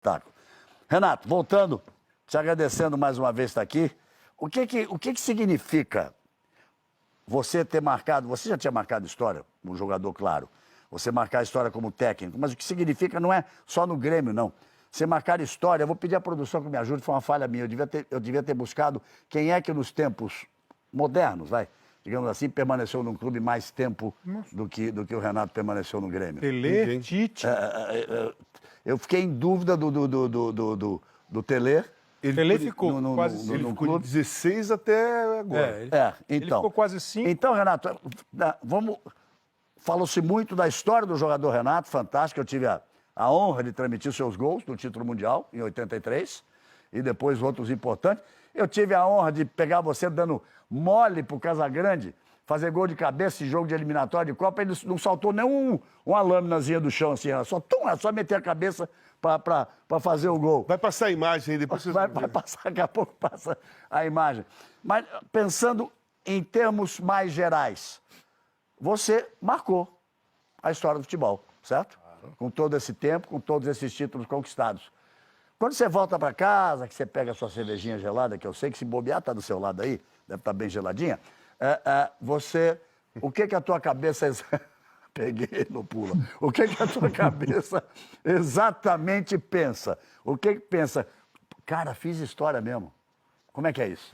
espetáculo. Renato, voltando, te agradecendo mais uma vez estar aqui. O que significa você ter marcado... Você já tinha marcado história, um jogador, claro. Você marcar a história como técnico. Mas o que significa não é só no Grêmio, não. Você marcar história... Eu vou pedir à produção que me ajude, foi uma falha minha. Eu devia ter buscado quem é que nos tempos modernos, digamos assim, permaneceu num clube mais tempo do que o Renato permaneceu no Grêmio. Pelé, Tite... Eu fiquei em dúvida do Telê. Ele ficou quase 5. Ele ficou de 16 até agora. Então. Ele ficou quase 5. Então, Renato, falou-se muito da história do jogador Renato, fantástico. Eu tive a honra de transmitir seus gols no título mundial, em 83, e depois outros importantes. Eu tive a honra de pegar você dando mole pro Casagrande, fazer gol de cabeça em jogo de eliminatório de Copa, ele não saltou nem uma lâminazinha do chão, assim, era só meter a cabeça para fazer o gol. Vai passar a imagem aí, depois vocês Vai passar, daqui a pouco passa a imagem. Mas pensando em termos mais gerais, você marcou a história do futebol, certo? Claro. Com todo esse tempo, com todos esses títulos conquistados. Quando você volta para casa, que você pega a sua cervejinha gelada, que eu sei que se bobear está do seu lado aí, deve estar bem geladinha, o que a tua cabeça... Peguei no pula. O que a tua cabeça exatamente pensa? O que pensa? Cara, fiz história mesmo. Como é que é isso?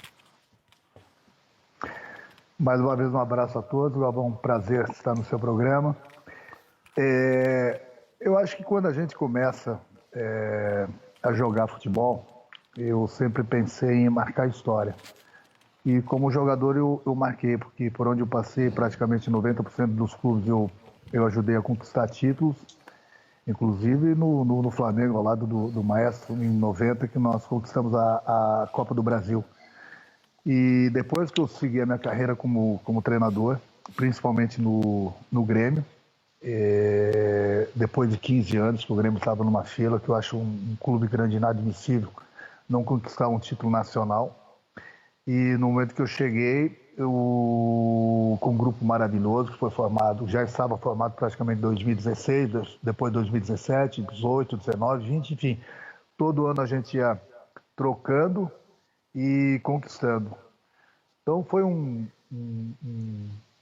Mais uma vez, um abraço a todos. Galvão, um prazer estar no seu programa. Eu acho que quando a gente começa a jogar futebol, eu sempre pensei em marcar história. E como jogador eu marquei, porque por onde eu passei, praticamente 90% dos clubes eu ajudei a conquistar títulos, inclusive no Flamengo, ao lado do Maestro, em 90, que nós conquistamos a Copa do Brasil. E depois que eu segui a minha carreira como treinador, principalmente no Grêmio, depois de 15 anos que o Grêmio estava numa fila, que eu acho um clube grande inadmissível não conquistar um título nacional. E no momento que eu cheguei, com um grupo maravilhoso que foi formado, já estava formado praticamente em 2016, depois 2017, 18, 19, 20, enfim. Todo ano a gente ia trocando e conquistando. Então foi um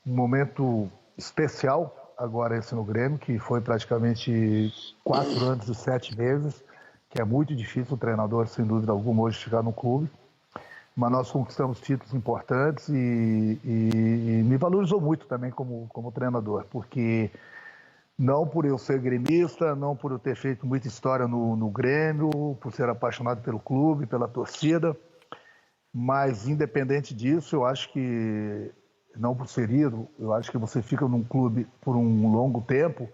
momento especial agora esse no Grêmio, que foi praticamente 4 anos e 7 meses, que é muito difícil o treinador, sem dúvida alguma, hoje chegar no clube. Mas nós conquistamos títulos importantes e me valorizou muito também como treinador, porque não por eu ser gremista, não por eu ter feito muita história no Grêmio, por ser apaixonado pelo clube, pela torcida, mas independente disso, eu acho que, não por ser ídolo, eu acho que você fica num clube por um longo tempo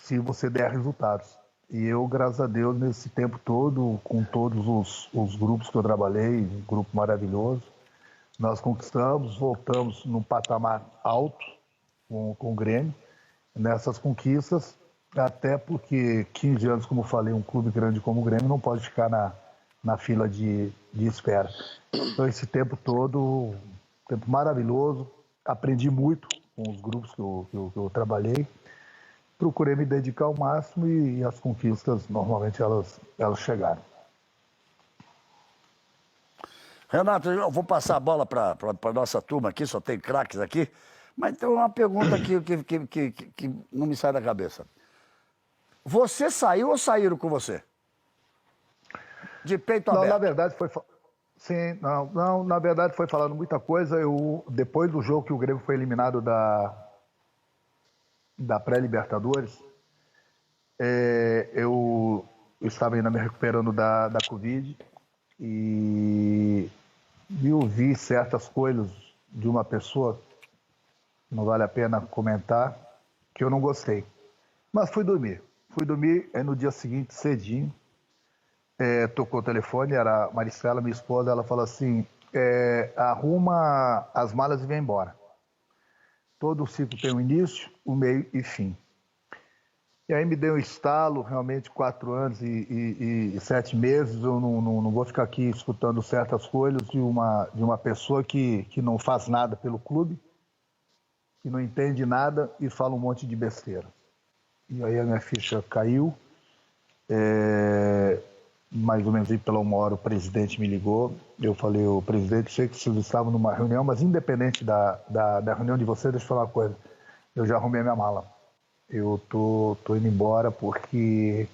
se você der resultados. E eu, graças a Deus, nesse tempo todo, com todos os grupos que eu trabalhei, um grupo maravilhoso, nós conquistamos, voltamos num patamar alto com o Grêmio, nessas conquistas, até porque 15 anos, como eu falei, um clube grande como o Grêmio não pode ficar na fila de espera. Então, esse tempo todo, um tempo maravilhoso, aprendi muito com os grupos que eu trabalhei, procurei me dedicar ao máximo e as conquistas, normalmente, elas chegaram. Renato, eu vou passar a bola para a nossa turma aqui, só tem craques aqui, mas tem uma pergunta aqui que não me sai da cabeça. Você saiu ou saíram com você? De peito aberto? Não, na verdade foi... Sim, não, na verdade foi falando muita coisa. Depois do jogo que o Grêmio foi eliminado da pré-Libertadores, eu estava ainda me recuperando da Covid e eu vi certas coisas de uma pessoa, não vale a pena comentar, que eu não gostei. Mas fui dormir. No dia seguinte, cedinho, tocou o telefone, era a Maricela, minha esposa, ela falou assim, arruma as malas e vem embora. Todo ciclo tem um início, um meio e fim. E aí me deu um estalo, realmente 4 anos e 7 meses, eu não vou ficar aqui escutando certas coisas de uma pessoa que não faz nada pelo clube, que não entende nada e fala um monte de besteira. E aí a minha ficha caiu, mais ou menos pela 1 hora, o presidente me ligou. Eu falei, o presidente, sei que vocês estavam numa reunião, mas independente da reunião de vocês, deixa eu falar uma coisa. Eu já arrumei minha mala. Eu tô indo embora porque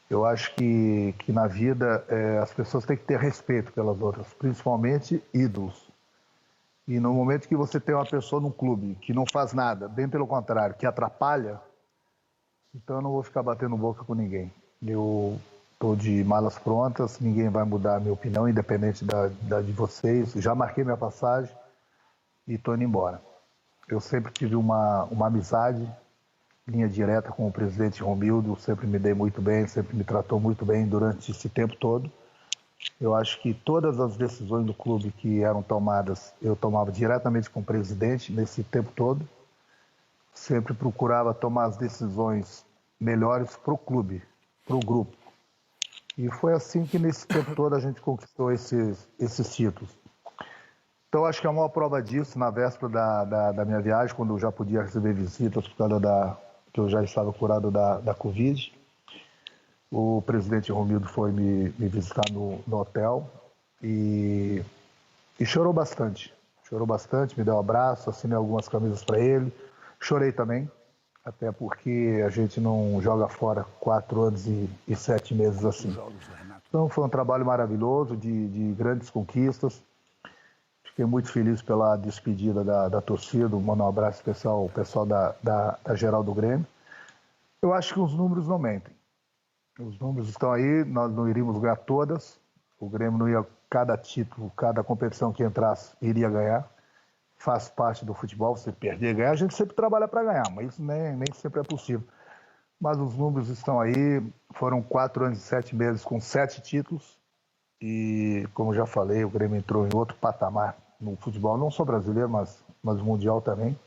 eu acho que na vida as pessoas têm que ter respeito pelas outras, principalmente ídolos. E no momento que você tem uma pessoa num clube que não faz nada, bem pelo contrário, que atrapalha, então eu não vou ficar batendo boca com ninguém. Eu estou de malas prontas, ninguém vai mudar a minha opinião, independente da de vocês. Já marquei minha passagem e estou indo embora. Eu sempre tive uma amizade, linha direta com o presidente Romildo, sempre me dei muito bem, sempre me tratou muito bem durante esse tempo todo. Eu acho que todas as decisões do clube que eram tomadas, eu tomava diretamente com o presidente nesse tempo todo. Sempre procurava tomar as decisões melhores para o clube, para o grupo. E foi assim que nesse tempo todo a gente conquistou esses títulos. Então acho que a maior prova disso, na véspera da minha viagem, quando eu já podia receber visitas por causa que eu já estava curado da Covid, o presidente Romildo foi me visitar no hotel e chorou bastante. Chorou bastante, me deu um abraço, assinei algumas camisas para ele. Chorei também, até porque a gente não joga fora 4 anos e 7 meses assim. Então foi um trabalho maravilhoso, de grandes conquistas. Fiquei muito feliz pela despedida da torcida, mandar um abraço especial ao pessoal da geral do Grêmio. Eu acho que os números não mentem. Os números estão aí, nós não iríamos ganhar todas. O Grêmio não ia, cada título, cada competição que entrasse, iria ganhar. Faz parte do futebol, você perder e ganhar, a gente sempre trabalha para ganhar, mas isso nem sempre é possível. Mas os números estão aí, foram 4 anos e 7 meses com 7 títulos. E, como já falei, o Grêmio entrou em outro patamar no futebol, não só brasileiro, mas mundial também.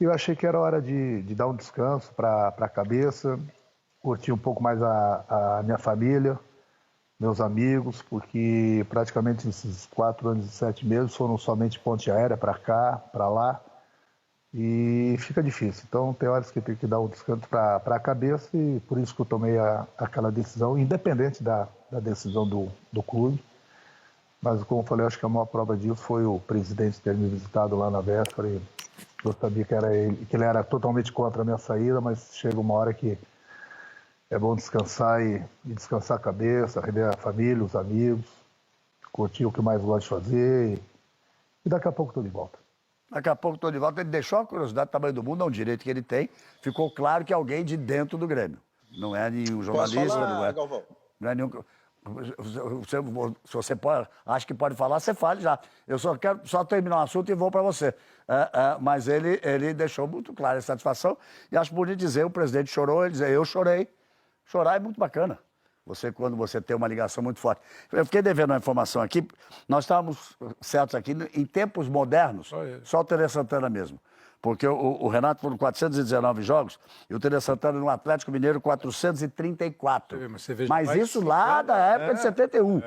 E eu achei que era hora de dar um descanso para a cabeça, curtir um pouco mais a minha família, meus amigos, porque praticamente esses 4 anos e 7 meses foram somente ponte aérea para cá, para lá, e fica difícil. Então tem horas que tem que dar um descanso para a cabeça e por isso que eu tomei aquela decisão, independente da decisão do clube. Mas, como eu falei, acho que a maior prova disso foi o presidente ter me visitado lá na véspera. E eu sabia que ele era totalmente contra a minha saída, mas chega uma hora que é bom descansar e descansar a cabeça, rever a família, os amigos, curtir o que mais gosto de fazer e daqui a pouco estou de volta. Daqui a pouco estou de volta. Ele deixou a curiosidade do tamanho do mundo, é um direito que ele tem. Ficou claro que é alguém de dentro do Grêmio. Não é nenhum jornalista, Posso falar, não é. Galvão? Não é nenhum. Se você pode, acha que pode falar, você fale já. Eu só quero terminar o assunto e vou para você. Mas ele deixou muito clara a satisfação. E acho bonito dizer, o presidente chorou, ele dizia, eu chorei. Chorar é muito bacana. Quando você tem uma ligação muito forte. Eu fiquei devendo uma informação aqui. Nós estávamos certos aqui, em tempos modernos, só o Tele Santana mesmo. Porque o Renato foram 419 jogos e o Tele Santana no Atlético Mineiro 434. Mas isso lá da época de 71,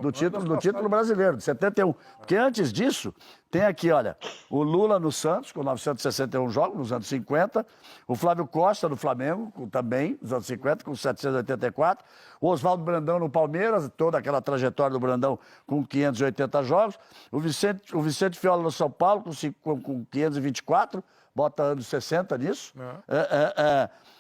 do título brasileiro, de 71. Porque antes disso, tem aqui, olha, o Lula no Santos, com 961 jogos, nos anos 50. O Flávio Costa no Flamengo, também, nos anos 50, com 784. O Oswaldo Brandão no Palmeiras, toda aquela trajetória do Brandão com 580 jogos. O Vicente Fiola no São Paulo, com 524. Bota anos 60 nisso.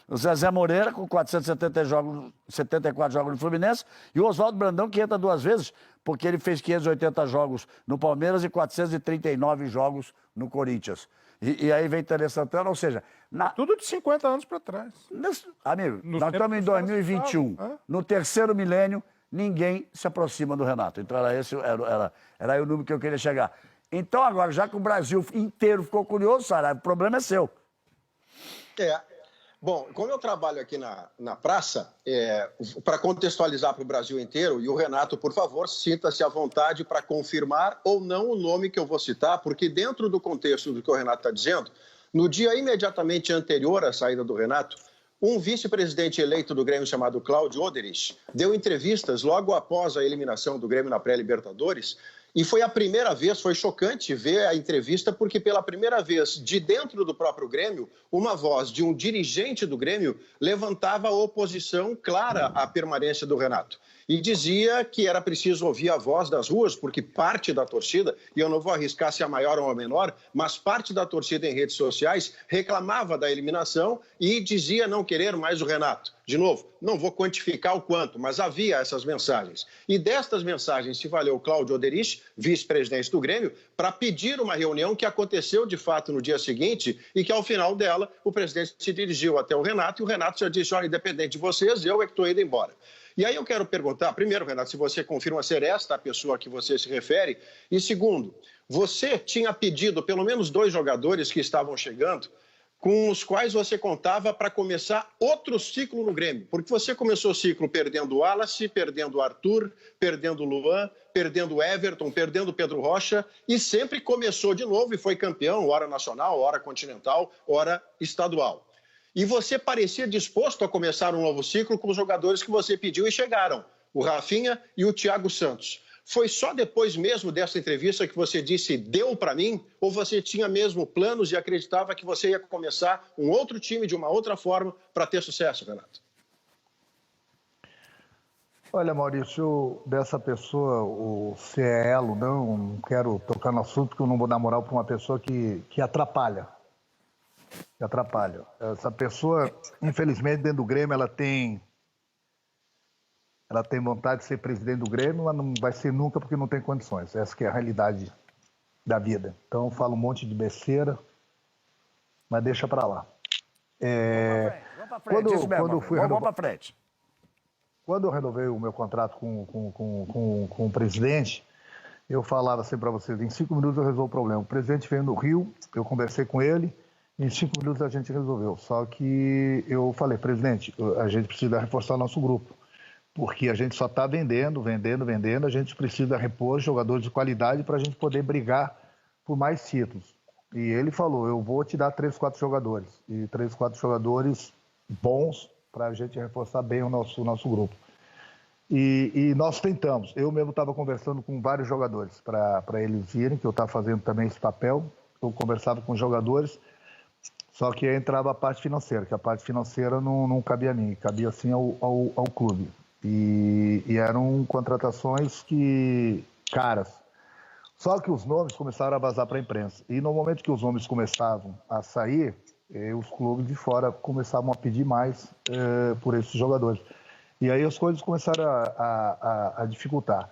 O Zezé Moreira, com 474 jogos no Fluminense. E o Oswaldo Brandão, que entra 2 vezes, porque ele fez 580 jogos no Palmeiras e 439 jogos no Corinthians. E aí vem Tele Santana, ou seja... Tudo de 50 anos para trás. Amigo, nós estamos em 2021. No terceiro milênio, ninguém se aproxima do Renato. Então era aí o número que eu queria chegar. Então agora, já que o Brasil inteiro ficou curioso, Saraiva, o problema é seu. Bom, como eu trabalho aqui na praça, para contextualizar para o Brasil inteiro, e o Renato, por favor, sinta-se à vontade para confirmar ou não o nome que eu vou citar, porque dentro do contexto do que o Renato está dizendo, no dia imediatamente anterior à saída do Renato, um vice-presidente eleito do Grêmio chamado Cláudio Oderich deu entrevistas logo após a eliminação do Grêmio na pré-Libertadores E foi a primeira vez, foi chocante ver a entrevista, porque pela primeira vez, de dentro do próprio Grêmio, uma voz de um dirigente do Grêmio levantava a oposição clara à permanência do Renato. E dizia que era preciso ouvir a voz das ruas, porque parte da torcida, e eu não vou arriscar se é maior ou menor, mas parte da torcida em redes sociais reclamava da eliminação e dizia não querer mais o Renato. De novo, não vou quantificar o quanto, mas havia essas mensagens. E destas mensagens se valeu o Cláudio Oderich, vice-presidente do Grêmio, para pedir uma reunião que aconteceu de fato no dia seguinte e que ao final dela o presidente se dirigiu até o Renato e o Renato já disse, olha, independente de vocês, eu é que estou indo embora. E aí eu quero perguntar, primeiro, Renato, se você confirma ser esta a pessoa a que você se refere, e segundo, você tinha pedido pelo menos 2 jogadores que estavam chegando, com os quais você contava para começar outro ciclo no Grêmio, porque você começou o ciclo perdendo o Wallace, perdendo o Arthur, perdendo o Luan, perdendo o Everton, perdendo o Pedro Rocha, e sempre começou de novo e foi campeão, hora nacional, hora continental, hora estadual. E você parecia disposto a começar um novo ciclo com os jogadores que você pediu e chegaram, o Rafinha e o Thiago Santos. Foi só depois mesmo dessa entrevista que você disse, deu para mim? Ou você tinha mesmo planos e acreditava que você ia começar um outro time de uma outra forma para ter sucesso, Renato? Olha, Maurício, dessa pessoa, o se é ela ou não quero tocar no assunto, porque eu não vou dar moral para uma pessoa que atrapalha. Que atrapalha. Essa pessoa, infelizmente, dentro do Grêmio, ela tem vontade de ser presidente do Grêmio, mas não vai ser nunca porque não tem condições. Essa que é a realidade da vida. Então, eu falo um monte de besteira, mas deixa para lá. Vamos para frente, isso mesmo. Vamos para frente. Quando eu renovei o meu contrato com o presidente, eu falava assim para vocês, em 5 minutos eu resolvo o problema. O presidente veio no Rio, eu conversei com ele, em 5 minutos a gente resolveu. Só que eu falei, presidente, a gente precisa reforçar o nosso grupo, porque a gente só está vendendo, a gente precisa repor jogadores de qualidade para a gente poder brigar por mais títulos. E ele falou, eu vou te dar 3, 4 jogadores, e 3, 4 jogadores bons para a gente reforçar bem o nosso grupo. E nós tentamos, eu mesmo estava conversando com vários jogadores para eles virem, que eu estava fazendo também esse papel, eu conversava com os jogadores, só que aí entrava a parte financeira, que a parte financeira não cabia a mim, cabia sim ao clube. E eram contratações caras. Só que os nomes começaram a vazar para a imprensa. E no momento que os nomes começavam a sair, os clubes de fora começavam a pedir mais por esses jogadores. E aí as coisas começaram a dificultar.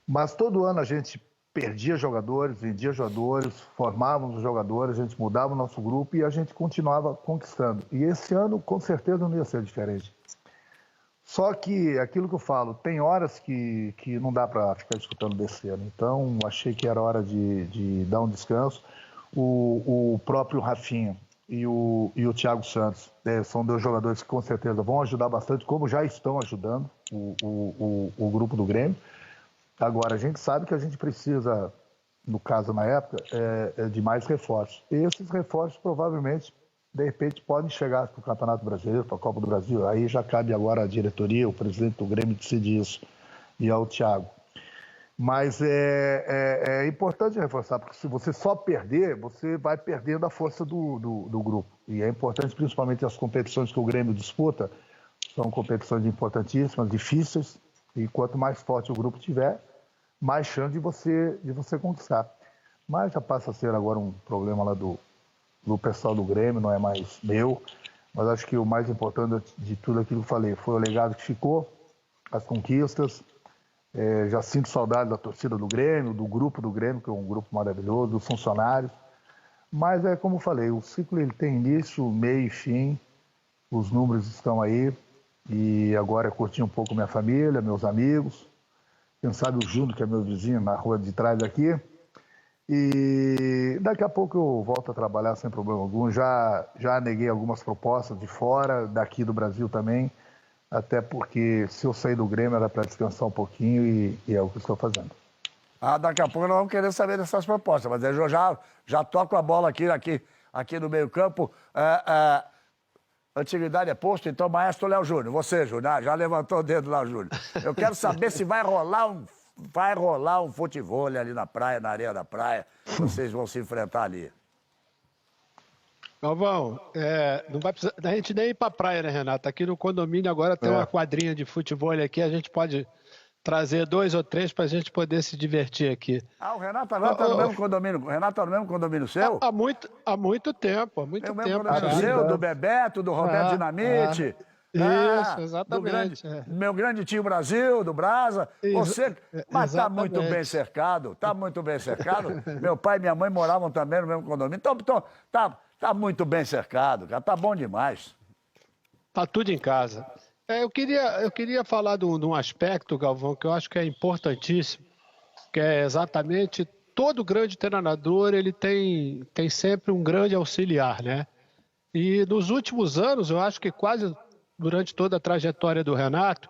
Mas todo ano a gente perdia jogadores, vendia jogadores, formávamos os jogadores, a gente mudava o nosso grupo e a gente continuava conquistando. E esse ano, com certeza, não ia ser diferente. Só que, aquilo que eu falo, tem horas que não dá para ficar escutando besteira. Então, achei que era hora de dar um descanso. O próprio Rafinha e o Thiago Santos são 2 jogadores que, com certeza, vão ajudar bastante, como já estão ajudando o grupo do Grêmio. Agora, a gente sabe que a gente precisa, no caso, na época, de mais reforços. E esses reforços, provavelmente, de repente, podem chegar para o Campeonato Brasileiro, para a Copa do Brasil. Aí já cabe agora à diretoria, o presidente do Grêmio decidir isso, e ao Thiago. Mas é importante reforçar, porque se você só perder, você vai perdendo a força do grupo. E é importante, principalmente as competições que o Grêmio disputa, são competições importantíssimas, difíceis, e quanto mais forte o grupo tiver, mais chance de você conquistar. Mas já passa a ser agora um problema lá do pessoal do Grêmio, não é mais meu, mas acho que o mais importante de tudo aquilo que eu falei foi o legado que ficou, as conquistas. Já sinto saudade da torcida do Grêmio, do grupo do Grêmio, que é um grupo maravilhoso, dos funcionários. Mas é como eu falei, o ciclo ele tem início, meio e fim, os números estão aí, e agora é curtir um pouco minha família, meus amigos, quem sabe o Júnior, que é meu vizinho na rua de trás aqui. E daqui a pouco eu volto a trabalhar sem problema algum. Já neguei algumas propostas de fora, daqui do Brasil também, até porque se eu sair do Grêmio era para descansar um pouquinho e é o que estou fazendo. Daqui a pouco nós vamos querer saber dessas propostas, mas eu já toco a bola aqui no meio campo. Antiguidade é posto, então, maestro Léo Júnior, você, Júnior, já levantou o dedo lá, Júnior. Eu quero saber se vai rolar vai rolar um futevôlei ali na praia, na areia da praia. Vocês vão se enfrentar ali. Galvão, não vai precisar da gente nem ir pra praia, né, Renato? Aqui no condomínio agora tem uma quadrinha de futevôlei aqui, a gente pode trazer 2 ou 3 pra gente poder se divertir aqui. Ah, o Renato agora tá no mesmo condomínio. O Renato tá no mesmo condomínio seu? Há muito tempo, há muito É o tempo. mesmo condomínio seu, do Bebeto, do Roberto Dinamite. Isso, exatamente. Meu grande tio Brasil, do Brasa. Você, mas tá muito Exatamente. bem cercado, tá muito bem cercado. Meu pai e minha mãe moravam também no mesmo condomínio. Então, tá muito bem cercado, cara. Tá bom demais. Tá tudo em casa. Eu queria falar de um aspecto, Galvão, que eu acho que é importantíssimo, que é exatamente todo grande treinador ele tem sempre um grande auxiliar, né? E nos últimos anos, eu acho que quase durante toda a trajetória do Renato,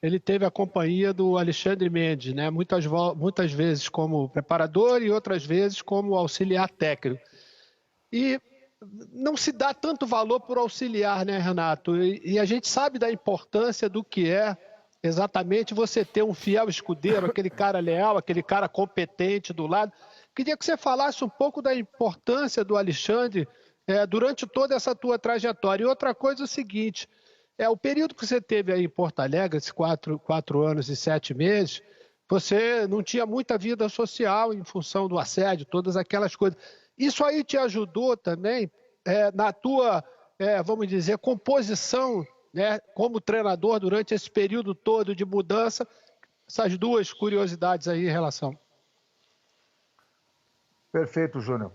ele teve a companhia do Alexandre Mendes, né? Muitas vezes como preparador e outras vezes como auxiliar técnico. E não se dá tanto valor por auxiliar, né, Renato? E a gente sabe da importância do que é exatamente você ter um fiel escudeiro, aquele cara leal, aquele cara competente do lado. Queria que você falasse um pouco da importância do Alexandre durante toda essa tua trajetória. E outra coisa é o seguinte, o período que você teve aí em Porto Alegre, esses 4 anos e 7 meses, você não tinha muita vida social em função do assédio, todas aquelas coisas. Isso aí te ajudou também na tua, vamos dizer, composição, né, como treinador durante esse período todo de mudança? Essas duas curiosidades aí em relação. Perfeito, Júnior.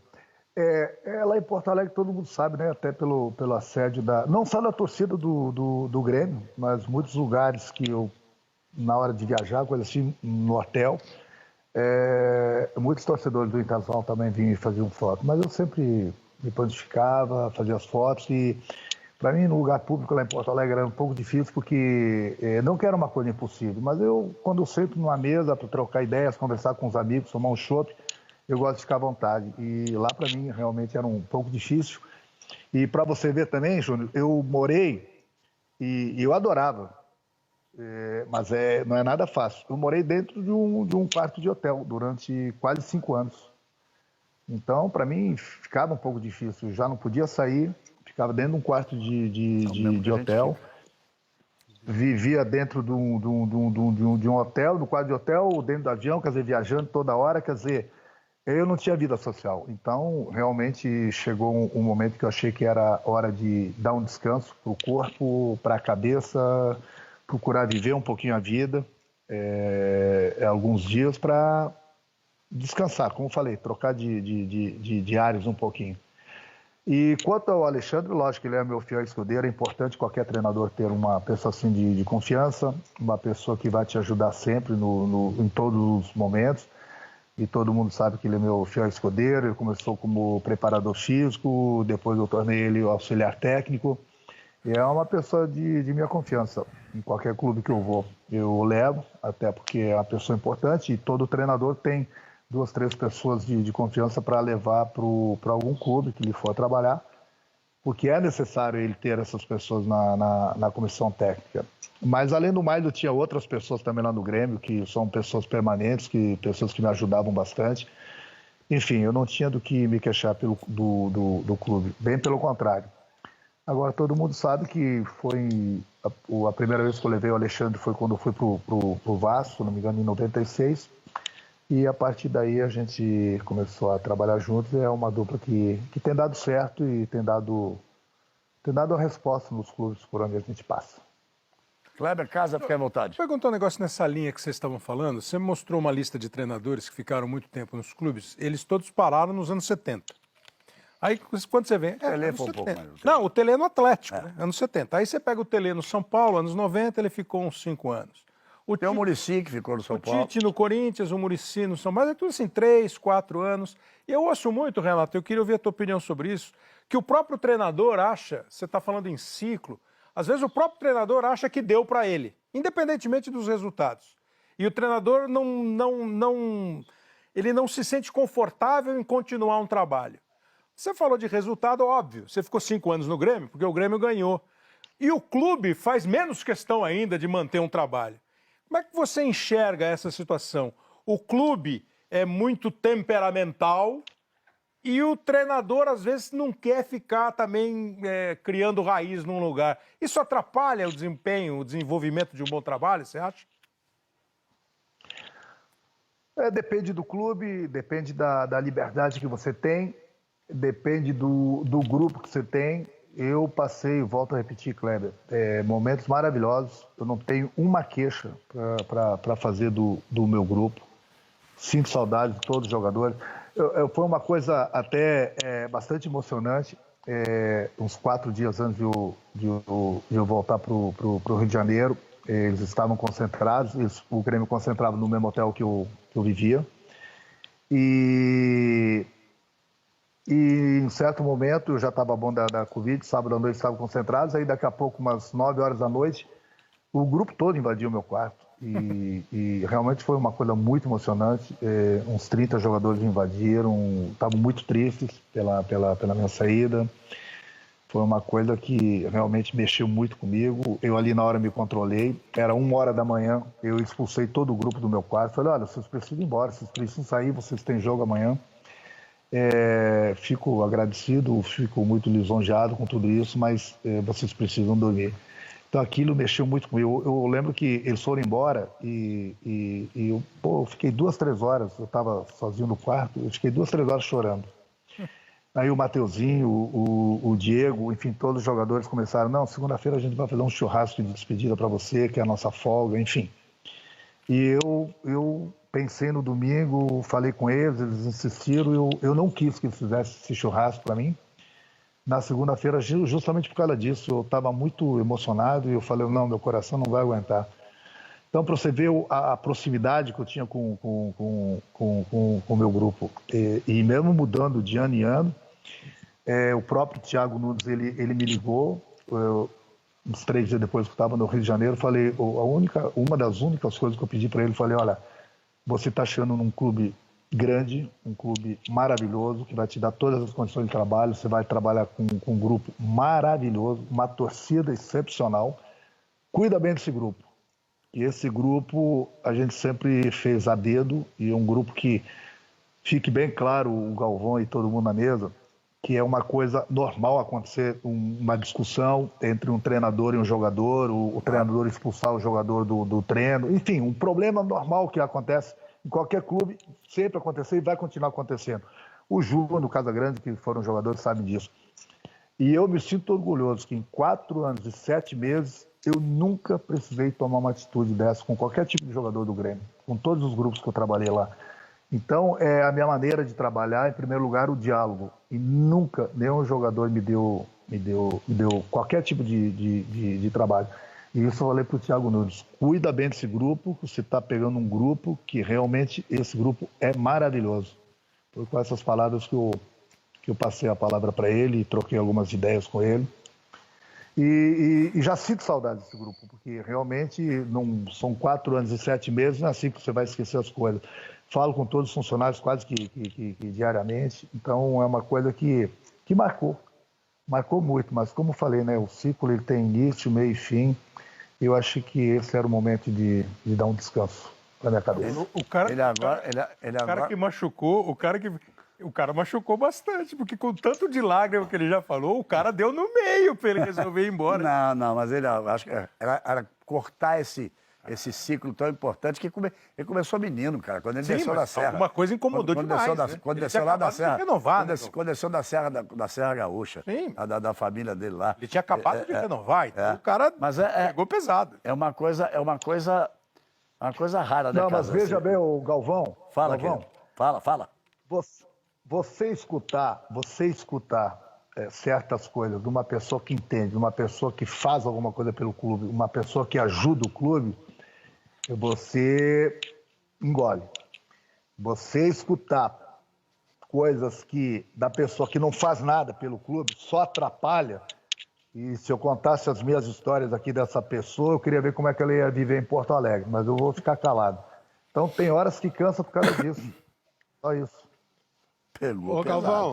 Lá em Porto Alegre todo mundo sabe, né? Até pelo assédio não só da torcida do Grêmio, mas muitos lugares que eu, na hora de viajar, coisa assim, no hotel, muitos torcedores do Internacional também vinham e faziam foto, mas eu sempre me prontificava, fazia as fotos e para mim no lugar público lá em Porto Alegre era um pouco difícil porque não que era uma coisa impossível, mas quando eu sento numa mesa para trocar ideias, conversar com os amigos, tomar um chopp, eu gosto de ficar à vontade e lá para mim realmente era um pouco difícil. E para você ver também, Júnior, eu morei e eu adorava. Mas não é nada fácil. Eu morei dentro de um quarto de hotel durante quase 5 anos. Então, para mim, ficava um pouco difícil. Eu já não podia sair, ficava dentro de um quarto de hotel. Vivia dentro de um hotel, no quarto de hotel, dentro do avião, quer dizer, viajando toda hora, quer dizer, eu não tinha vida social. Então, realmente, chegou um momento que eu achei que era hora de dar um descanso para o corpo, para a cabeça, procurar viver um pouquinho a vida, alguns dias para descansar, como eu falei, trocar de ares um pouquinho. E quanto ao Alexandre, lógico que ele é meu fiel escudeiro, é importante qualquer treinador ter uma pessoa assim de confiança, uma pessoa que vai te ajudar sempre em todos os momentos, e todo mundo sabe que ele é meu fiel escudeiro, ele começou como preparador físico, depois eu tornei ele auxiliar técnico, e é uma pessoa de minha confiança. Em qualquer clube que eu vou, eu levo, até porque é uma pessoa importante e todo treinador tem 2, 3 pessoas de confiança para levar para algum clube que ele for trabalhar, porque é necessário ele ter essas pessoas na comissão técnica. Mas, além do mais, eu tinha outras pessoas também lá no Grêmio, que são pessoas permanentes, pessoas que me ajudavam bastante. Enfim, eu não tinha do que me queixar do clube, bem pelo contrário. Agora, todo mundo sabe que foi a primeira vez que eu levei o Alexandre foi quando eu fui pro Vasco, se não me engano, em 96. E a partir daí a gente começou a trabalhar juntos. É uma dupla que tem dado certo e tem dado a resposta nos clubes por onde a gente passa. Kleber, casa, fica à vontade. Vou perguntar um negócio nessa linha que vocês estavam falando. Você mostrou uma lista de treinadores que ficaram muito tempo nos clubes. Eles todos pararam nos anos 70. Aí, quando você vem... Tele foi um pouco mais. Não, o Tele no Atlético, né? Anos 70. Aí você pega o Tele no São Paulo, anos 90, ele ficou uns 5 anos. Tem o Muricy que ficou no São Paulo. O Tite no Corinthians, o Muricy no São Paulo. É tudo assim, 3, 4 anos. E eu ouço muito, Renato, eu queria ouvir a tua opinião sobre isso, que o próprio treinador acha, você está falando em ciclo, às vezes o próprio treinador acha que deu para ele, independentemente dos resultados. E o treinador ele não se sente confortável em continuar um trabalho. Você falou de resultado, óbvio. Você ficou 5 anos no Grêmio, porque o Grêmio ganhou. E o clube faz menos questão ainda de manter um trabalho. Como é que você enxerga essa situação? O clube é muito temperamental e o treinador, às vezes, não quer ficar também criando raiz num lugar. Isso atrapalha o desempenho, o desenvolvimento de um bom trabalho, você acha? Depende do clube, depende da liberdade que você tem, depende do grupo que você tem. Eu passei, volto a repetir, Kleber, momentos maravilhosos. Eu não tenho uma queixa para fazer do meu grupo. Sinto saudade de todos os jogadores. Foi uma coisa até bastante emocionante. Uns 4 dias antes de eu voltar para o Rio de Janeiro, eles estavam concentrados, o Grêmio concentrava no mesmo hotel que eu vivia. E em um certo momento, eu já estava bom da Covid, sábado à noite estavam concentrados, aí daqui a pouco, umas 9 horas da noite, o grupo todo invadiu o meu quarto. E realmente foi uma coisa muito emocionante. Uns 30 jogadores invadiram, estavam muito tristes pela minha saída. Foi uma coisa que realmente mexeu muito comigo. Eu ali na hora me controlei. Era 1h da manhã, eu expulsei todo o grupo do meu quarto. Falei, olha, vocês precisam ir embora, vocês precisam sair, vocês têm jogo amanhã. Fico agradecido, fico muito lisonjeado com tudo isso, mas vocês precisam dormir. Então aquilo mexeu muito comigo. Eu lembro que eles foram embora e eu fiquei 2, 3 horas, eu estava sozinho no quarto, eu fiquei 2, 3 horas chorando. Aí o Mateuzinho, o Diego, enfim, todos os jogadores começaram, não, segunda-feira a gente vai fazer um churrasco de despedida para você, que é a nossa folga, enfim. E eu pensei no domingo, falei com eles, eles insistiram, eu não quis que eles fizessem esse churrasco para mim. Na segunda-feira, justamente por causa disso, eu estava muito emocionado e eu falei, não, meu coração não vai aguentar. Então, para você ver a proximidade que eu tinha com o meu grupo, e mesmo mudando de ano em ano, o próprio Thiago Nunes, ele me ligou, uns 3 dias depois que eu estava no Rio de Janeiro, falei, uma das únicas coisas que eu pedi para ele, falei, olha, você está chegando num clube grande, um clube maravilhoso, que vai te dar todas as condições de trabalho, você vai trabalhar com um grupo maravilhoso, uma torcida excepcional, cuida bem desse grupo. E esse grupo a gente sempre fez a dedo, e é um grupo que, fique bem claro, o Galvão e todo mundo na mesa, que é uma coisa normal acontecer, uma discussão entre um treinador e um jogador, o treinador expulsar o jogador do treino, enfim, um problema normal que acontece em qualquer clube, sempre aconteceu e vai continuar acontecendo. O Júnior, no Casagrande, que foram jogadores, sabem disso. E eu me sinto orgulhoso que em 4 anos e 7 meses eu nunca precisei tomar uma atitude dessa com qualquer tipo de jogador do Grêmio, com todos os grupos que eu trabalhei lá. Então, a minha maneira de trabalhar, em primeiro lugar, o diálogo. E nunca nenhum jogador me deu qualquer tipo de trabalho. E isso eu falei para o Thiago Nunes. Cuida bem desse grupo, você está pegando um grupo que realmente esse grupo é maravilhoso. Foi com essas palavras que eu passei a palavra para ele e troquei algumas ideias com ele. E já sinto saudade desse grupo, porque realmente não são 4 anos e 7 meses, não é assim que você vai esquecer as coisas. Falo com todos os funcionários quase que diariamente, então é uma coisa que marcou muito, mas como falei, né, o ciclo ele tem início, meio e fim, eu achei que esse era o momento de dar um descanso para minha cabeça. O cara que machucou, o cara machucou bastante, porque com tanto de lágrima que ele já falou, o cara deu no meio para ele resolver ir embora. Não, mas ele, acho que era cortar esse ciclo tão importante que ele começou menino, cara, quando ele desceu da serra. Alguma coisa incomodou demais, quando desceu lá da serra. Quando desceu da Serra Gaúcha, da família dele lá. Ele tinha acabado de renovar, então o cara pegou pesado. É uma coisa rara, né, não, cara? Mas veja bem, o Galvão. Fala, Galvão, fala. Você escutar certas coisas de uma pessoa que entende, de uma pessoa que faz alguma coisa pelo clube, uma pessoa que ajuda o clube, você engole. Você escutar coisas da pessoa que não faz nada pelo clube, só atrapalha. E se eu contasse as minhas histórias aqui dessa pessoa, eu queria ver como é que ela ia viver em Porto Alegre, mas eu vou ficar calado. Então tem horas que cansa por causa disso. Só isso. Pegou. Ô, Galvão.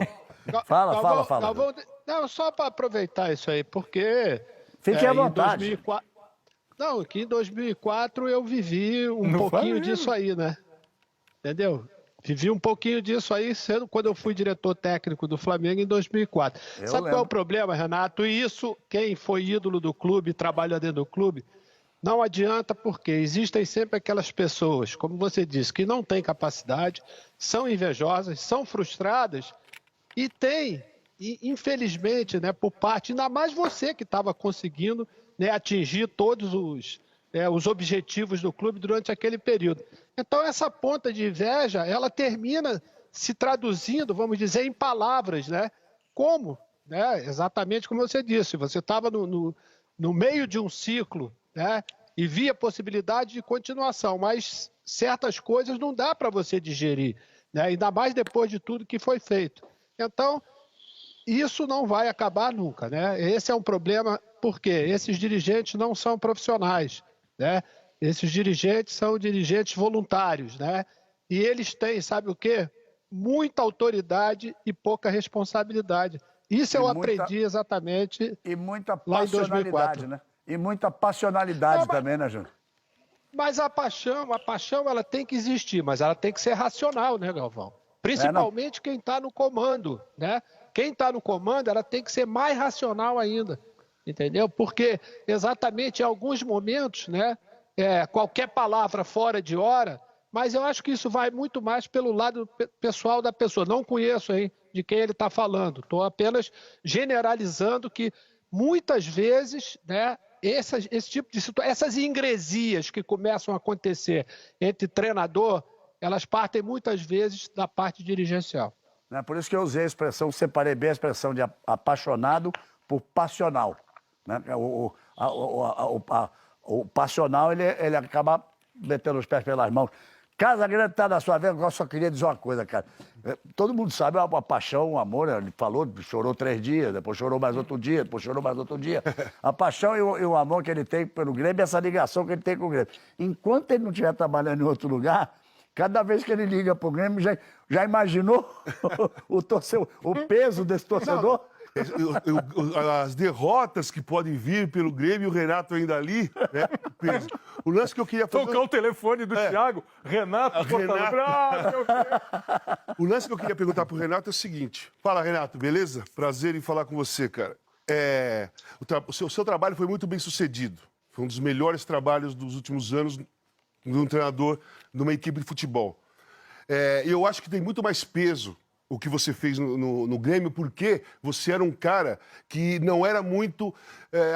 Fala. Galvão, não, só para aproveitar isso aí, porque... Fique à vontade. Não, que em 2004 eu vivi um pouquinho disso aí, né? Entendeu? Vivi um pouquinho disso aí quando eu fui diretor técnico do Flamengo em 2004. Sabe qual é o problema, Renato? E isso, quem foi ídolo do clube, trabalha dentro do clube, não adianta porque existem sempre aquelas pessoas, como você disse, que não têm capacidade, são invejosas, são frustradas e infelizmente, né, por parte, ainda mais você que estava conseguindo, né, atingir todos os objetivos do clube durante aquele período. Então, essa ponta de inveja, ela termina se traduzindo, vamos dizer, em palavras, né? Como? Né? Exatamente como você disse, você estava no meio de um ciclo, né? E via possibilidade de continuação, mas certas coisas não dá para você digerir, né? Ainda mais depois de tudo que foi feito. Então, isso não vai acabar nunca, né? Esse é um problema, porque esses dirigentes não são profissionais, né? Esses dirigentes são dirigentes voluntários, né? E eles têm, sabe o quê? Muita autoridade e pouca responsabilidade. Isso eu aprendi exatamente e muita lá em 2004. Né? E muita passionalidade também, né, Júnior? Mas a paixão ela tem que existir, mas ela tem que ser racional, né, Galvão? Principalmente quem está no comando, né? Quem está no comando, ela tem que ser mais racional ainda, entendeu? Porque exatamente em alguns momentos, né, qualquer palavra fora de hora, mas eu acho que isso vai muito mais pelo lado pessoal da pessoa. Não conheço, hein, de quem ele está falando. Estou apenas generalizando que muitas vezes, né, esse tipo de situação, essas ingresias que começam a acontecer entre treinador, elas partem muitas vezes da parte dirigencial. É por isso que eu usei a expressão, separei bem a expressão de apaixonado por passional. Né? O passional, ele acaba metendo os pés pelas mãos. Casagrande está na sua vez, eu só queria dizer uma coisa, cara. Todo mundo sabe a paixão, o amor, ele falou, chorou 3 dias, depois chorou mais outro dia, depois chorou mais outro dia. A paixão e o amor que ele tem pelo Grêmio, essa ligação que ele tem com o Grêmio. Enquanto ele não estiver trabalhando em outro lugar, cada vez que ele liga pro Grêmio, já imaginou o peso desse torcedor? As derrotas que podem vir pelo Grêmio, o Renato ainda ali, né? O lance que eu queria fazer... Tocar o telefone do Thiago, Renato. O lance que eu queria perguntar pro Renato é o seguinte. Fala, Renato, beleza? Prazer em falar com você, cara. O seu trabalho foi muito bem sucedido. Foi um dos melhores trabalhos dos últimos anos de um treinador numa equipe de futebol. Eu acho que tem muito mais peso o que você fez no Grêmio, porque você era um cara que não era muito...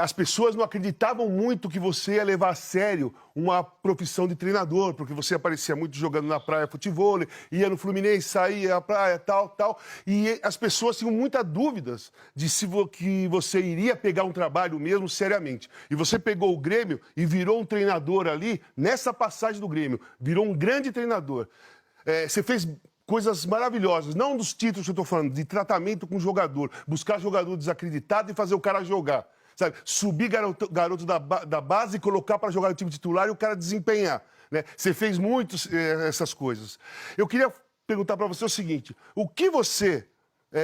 as pessoas não acreditavam muito que você ia levar a sério uma profissão de treinador, porque você aparecia muito jogando na praia futebol, ia no Fluminense, saía à praia, tal. E as pessoas tinham muitas dúvidas de que você iria pegar um trabalho mesmo seriamente. E você pegou o Grêmio e virou um treinador ali, nessa passagem do Grêmio, virou um grande treinador. Você fez coisas maravilhosas, não dos títulos que eu estou falando, de tratamento com o jogador, buscar jogador desacreditado e fazer o cara jogar, sabe? Subir garoto da base e colocar para jogar no time titular e o cara desempenhar, né? Você fez muito essas coisas. Eu queria perguntar para você o seguinte, o que você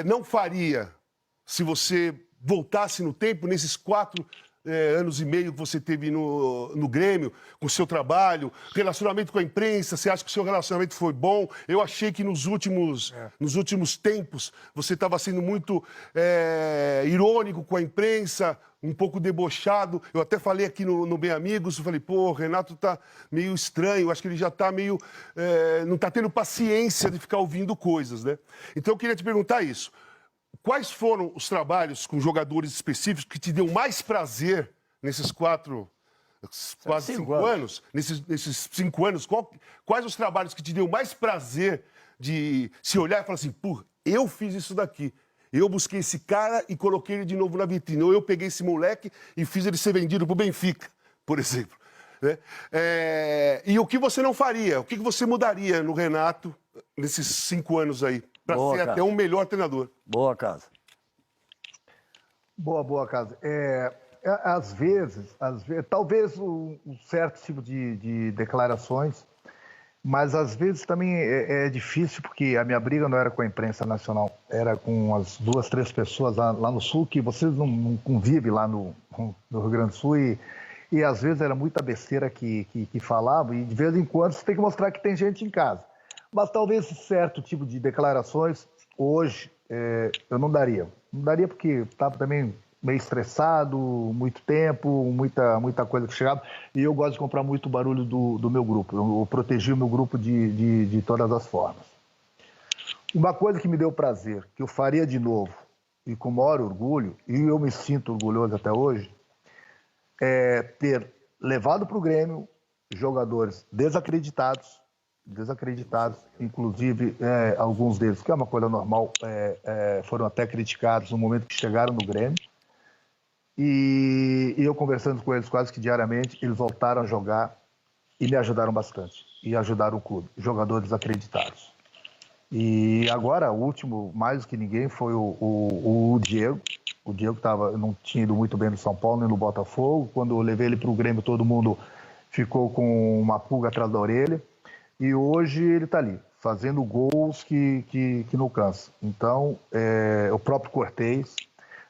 não faria se você voltasse no tempo, nesses 4 anos e meio que você teve no Grêmio, com o seu trabalho, relacionamento com a imprensa, você acha que o seu relacionamento foi bom? Eu achei que nos últimos tempos você estava sendo muito irônico com a imprensa, um pouco debochado. Eu até falei aqui no Bem Amigos, eu falei, pô, o Renato tá meio estranho, acho que ele já tá meio... não tá tendo paciência de ficar ouvindo coisas, né? Então eu queria te perguntar isso. Quais foram os trabalhos com jogadores específicos que te deu mais prazer nesses quase 5 anos? Nesses 5 anos, quais os trabalhos que te deu mais prazer de se olhar e falar assim, pô, eu fiz isso daqui. Eu busquei esse cara e coloquei ele de novo na vitrine. Ou eu peguei esse moleque e fiz ele ser vendido pro Benfica, por exemplo. Né? E o que você não faria? O que você mudaria no Renato nesses 5 anos aí? Para ser até um melhor treinador. Boa, Casa. Boa, Casa. Às vezes, talvez um certo tipo de declarações, mas às vezes também é difícil, porque a minha briga não era com a imprensa nacional, era com as 2, 3 pessoas lá no Sul, que vocês não convivem lá no Rio Grande do Sul, e às vezes era muita besteira que falava, e de vez em quando você tem que mostrar que tem gente em casa. Mas talvez esse certo tipo de declarações, hoje, eu não daria. Não daria porque estava também meio estressado, muito tempo, muita coisa que chegava, e eu gosto de comprar muito barulho do meu grupo. Eu protegi o meu grupo de todas as formas. Uma coisa que me deu prazer, que eu faria de novo, e com o maior orgulho, e eu me sinto orgulhoso até hoje, é ter levado para o Grêmio jogadores desacreditados, inclusive alguns deles, que é uma coisa normal, foram até criticados no momento que chegaram no Grêmio. E eu conversando com eles quase que diariamente, eles voltaram a jogar e me ajudaram bastante. E ajudaram o clube, jogadores acreditados. E agora, o último, mais do que ninguém, foi o Diego. O Diego não tinha ido muito bem no São Paulo nem no Botafogo. Quando eu levei ele para o Grêmio, todo mundo ficou com uma pulga atrás da orelha. E hoje ele está ali, fazendo gols que não cansa. Então, o próprio Cortez.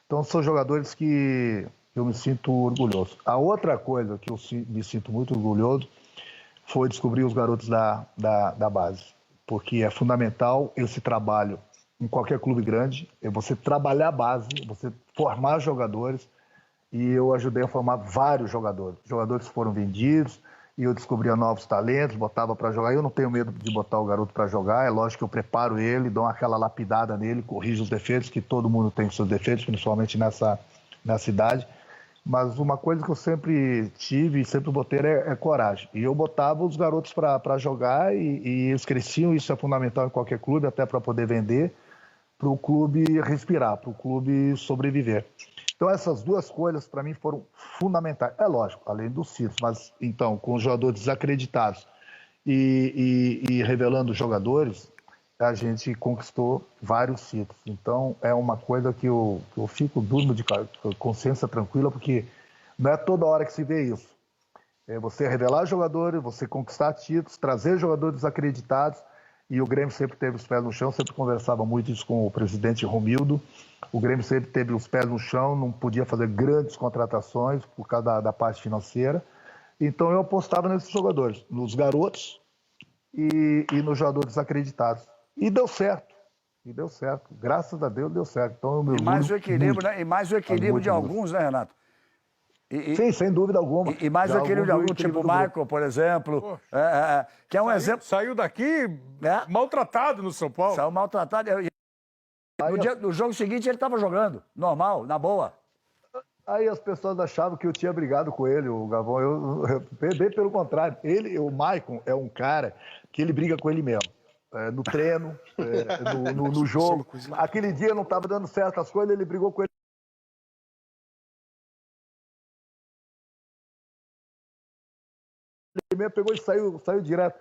Então, são jogadores que eu me sinto orgulhoso. A outra coisa que eu me sinto muito orgulhoso foi descobrir os garotos da base. Porque é fundamental esse trabalho em qualquer clube grande, é você trabalhar a base, você formar jogadores, e eu ajudei a formar vários jogadores que foram vendidos, e eu descobria novos talentos, botava para jogar. Eu não tenho medo de botar o garoto para jogar, é lógico que eu preparo ele, dou aquela lapidada nele, corrijo os defeitos, que todo mundo tem seus defeitos, principalmente nessa idade. Mas uma coisa que eu sempre tive e sempre botei é coragem. E eu botava os garotos para jogar e eles cresciam, isso é fundamental em qualquer clube, até para poder vender, para o clube respirar, para o clube sobreviver. Então essas duas coisas para mim foram fundamentais. É lógico, além dos títulos, mas então com os jogadores desacreditados e revelando os jogadores, a gente conquistou vários títulos. Então, é uma coisa que eu durmo de consciência tranquila, porque não é toda hora que se vê isso. É você revelar jogadores, você conquistar títulos, trazer jogadores acreditados, e o Grêmio sempre teve os pés no chão, sempre conversava muito isso com o presidente Romildo. O Grêmio sempre teve os pés no chão, não podia fazer grandes contratações por causa da parte financeira. Então, eu apostava nesses jogadores, nos garotos e nos jogadores acreditados. E deu certo. Graças a Deus deu certo. Então, eu me orgulho Mais o equilíbrio, muito. né? E mais o equilíbrio de alguns, né, Renato? Sim, sem dúvida alguma. E mais o equilíbrio de alguns, tipo o Michael, por exemplo, que é um exemplo. Saiu daqui maltratado no São Paulo. Saiu maltratado. No jogo seguinte ele estava jogando, normal, na boa. Aí as pessoas achavam que eu tinha brigado com ele, o Galvão. Bem pelo contrário. O Maicon é um cara que ele briga com ele mesmo. No treino, no jogo. Aquele dia não estava dando certo as coisas, ele brigou com ele. Ele mesmo pegou e saiu direto.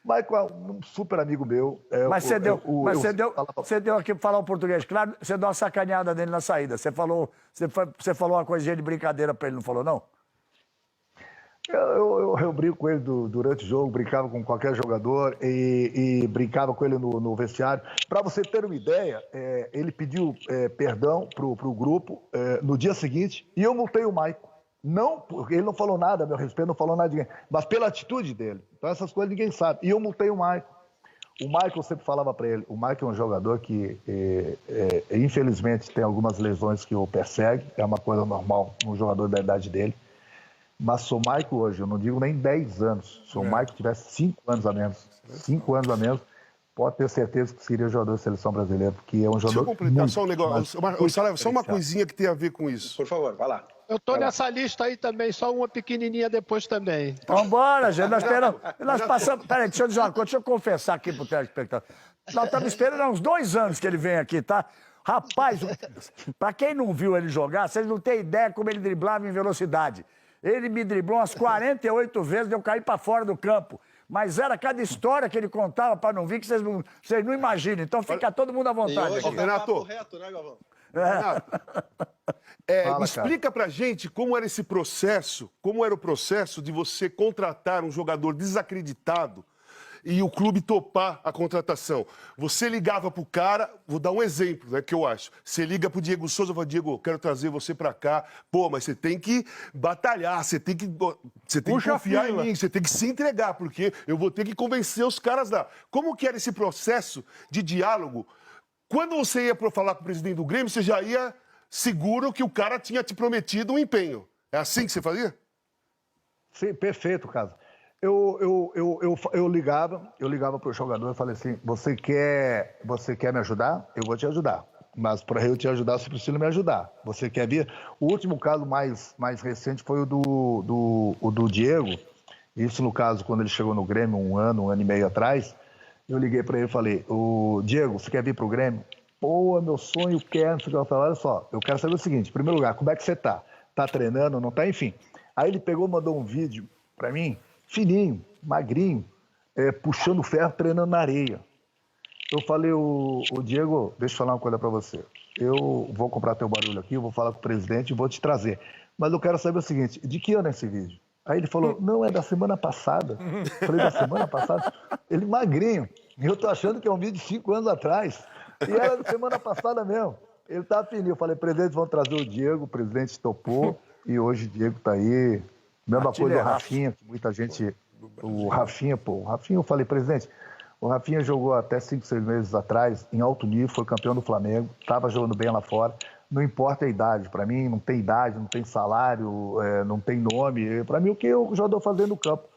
Maicon é um super amigo meu. Mas você deu aqui para falar o português, claro, você deu uma sacaneada nele na saída. Você falou uma coisinha de brincadeira para ele, não falou, não? Eu brinco com ele durante o jogo, brincava com qualquer jogador e brincava com ele no vestiário. Para você ter uma ideia, ele pediu perdão para o grupo no dia seguinte e eu multei o Maicon. Não, ele não falou nada a meu respeito, não falou nada de ninguém, mas pela atitude dele. Então essas coisas ninguém sabe. E eu multei o Maicon. O Maicon, eu sempre falava para ele, o Maicon é um jogador que, infelizmente, tem algumas lesões que o perseguem, é uma coisa normal num jogador da idade dele. Mas se o Maicon hoje, eu não digo nem 10 anos, se o Maicon tivesse 5 anos a menos, pode ter certeza que seria jogador da seleção brasileira, porque é um jogador. Deixa eu completar só um negócio. Saraiva, só uma coisinha que tem a ver com isso. Por favor, vai lá. Eu tô nessa lista aí também, só uma pequenininha depois também. Vambora, gente. Nós passamos. Peraí, deixa eu dizer uma coisa, deixa eu confessar aqui pro telespectador. Nós estamos esperando há uns 2 anos que ele vem aqui, tá? Rapaz, pra quem não viu ele jogar, vocês não têm ideia como ele driblava em velocidade. Ele me driblou umas 48 vezes, eu caí pra fora do campo. Mas era cada história que ele contava pra não vir, que vocês não imaginam. Então fica todo mundo à vontade. E hoje aqui. Renato. Reto, né, Galvão? Renato, Fala, explica pra gente como era o processo de você contratar um jogador desacreditado e o clube topar a contratação. Você ligava pro cara, vou dar um exemplo, né, que eu acho. Você liga pro Diego Souza e fala, Diego, quero trazer você pra cá. Pô, mas você tem que batalhar, você tem que confiar em mim, você tem que se entregar, porque eu vou ter que convencer os caras lá. Como que era esse processo de diálogo? Quando você ia falar com o presidente do Grêmio, você já ia seguro que o cara tinha te prometido um empenho. É assim que você fazia? Sim, perfeito, Casa. Eu ligava para o jogador e falei assim, você quer me ajudar? Eu vou te ajudar. Mas para eu te ajudar, você precisa me ajudar. Você quer vir? O último caso mais recente foi o do Diego. Isso, no caso, quando ele chegou no Grêmio, um ano e meio atrás, eu liguei para ele e falei, Diego, você quer vir para o Grêmio? Pô, meu sonho, quero. Eu falei, olha só, eu quero saber o seguinte, em primeiro lugar, como é que você tá? Tá treinando, não tá? Enfim. Aí ele pegou e mandou um vídeo para mim, fininho, magrinho, puxando ferro, treinando na areia. Eu falei, o Diego, deixa eu falar uma coisa para você. Eu vou comprar teu barulho aqui, eu vou falar com o presidente e vou te trazer. Mas eu quero saber o seguinte, de que ano é esse vídeo? Aí ele falou, não, é da semana passada. Eu falei, da semana passada? Ele magrinho. E eu tô achando que é um vídeo de 5 anos atrás. E era da semana passada mesmo. Ele tá fininho. Eu falei, presidente, vamos trazer o Diego. O presidente topou. E hoje o Diego tá aí. Mesma coisa do Rafinha, que muita gente... O Rafinha, eu falei, presidente, o Rafinha jogou até 5, 6 meses atrás, em alto nível, foi campeão do Flamengo, estava jogando bem lá fora. Não importa a idade, para mim não tem idade, não tem salário, não tem nome. Para mim o que o jogador fazer no campo.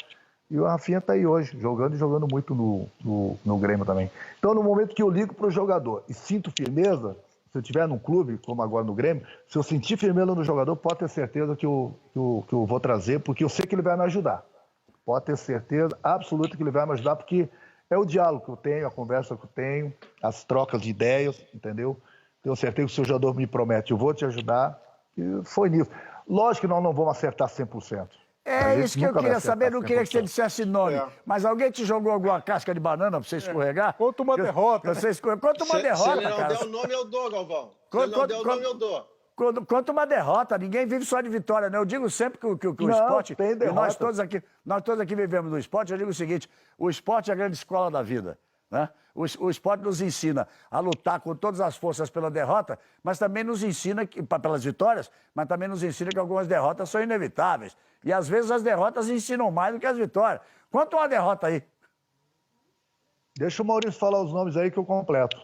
E o Rafinha está aí hoje, jogando e jogando muito no Grêmio também. Então, no momento que eu ligo para o jogador e sinto firmeza, se eu estiver num clube, como agora no Grêmio, se eu sentir firmeza no jogador, pode ter certeza que eu vou trazer, porque eu sei que ele vai me ajudar. Pode ter certeza absoluta que ele vai me ajudar, porque é o diálogo que eu tenho, a conversa que eu tenho, as trocas de ideias, entendeu? Tenho certeza que se o jogador me promete, eu vou te ajudar. E foi nisso. Lógico que nós não vamos acertar 100%. É isso que eu queria saber, não queria que você dissesse nome. Mas alguém te jogou alguma casca de banana pra você escorregar? Conta uma derrota. Conta uma derrota, Se ele não cara. der o nome, eu dou, Galvão. Se ele não der o nome, eu dou. Conta uma derrota, ninguém vive só de vitória, né? Eu digo sempre que o esporte, tem derrota. e nós todos aqui vivemos no esporte, eu digo o seguinte, o esporte é a grande escola da vida, né? O esporte nos ensina a lutar com todas as forças pela derrota, mas também nos ensina, pelas vitórias, mas também nos ensina que algumas derrotas são inevitáveis. E às vezes as derrotas ensinam mais do que as vitórias. Conta uma derrota aí. Deixa o Maurício falar os nomes aí que eu completo.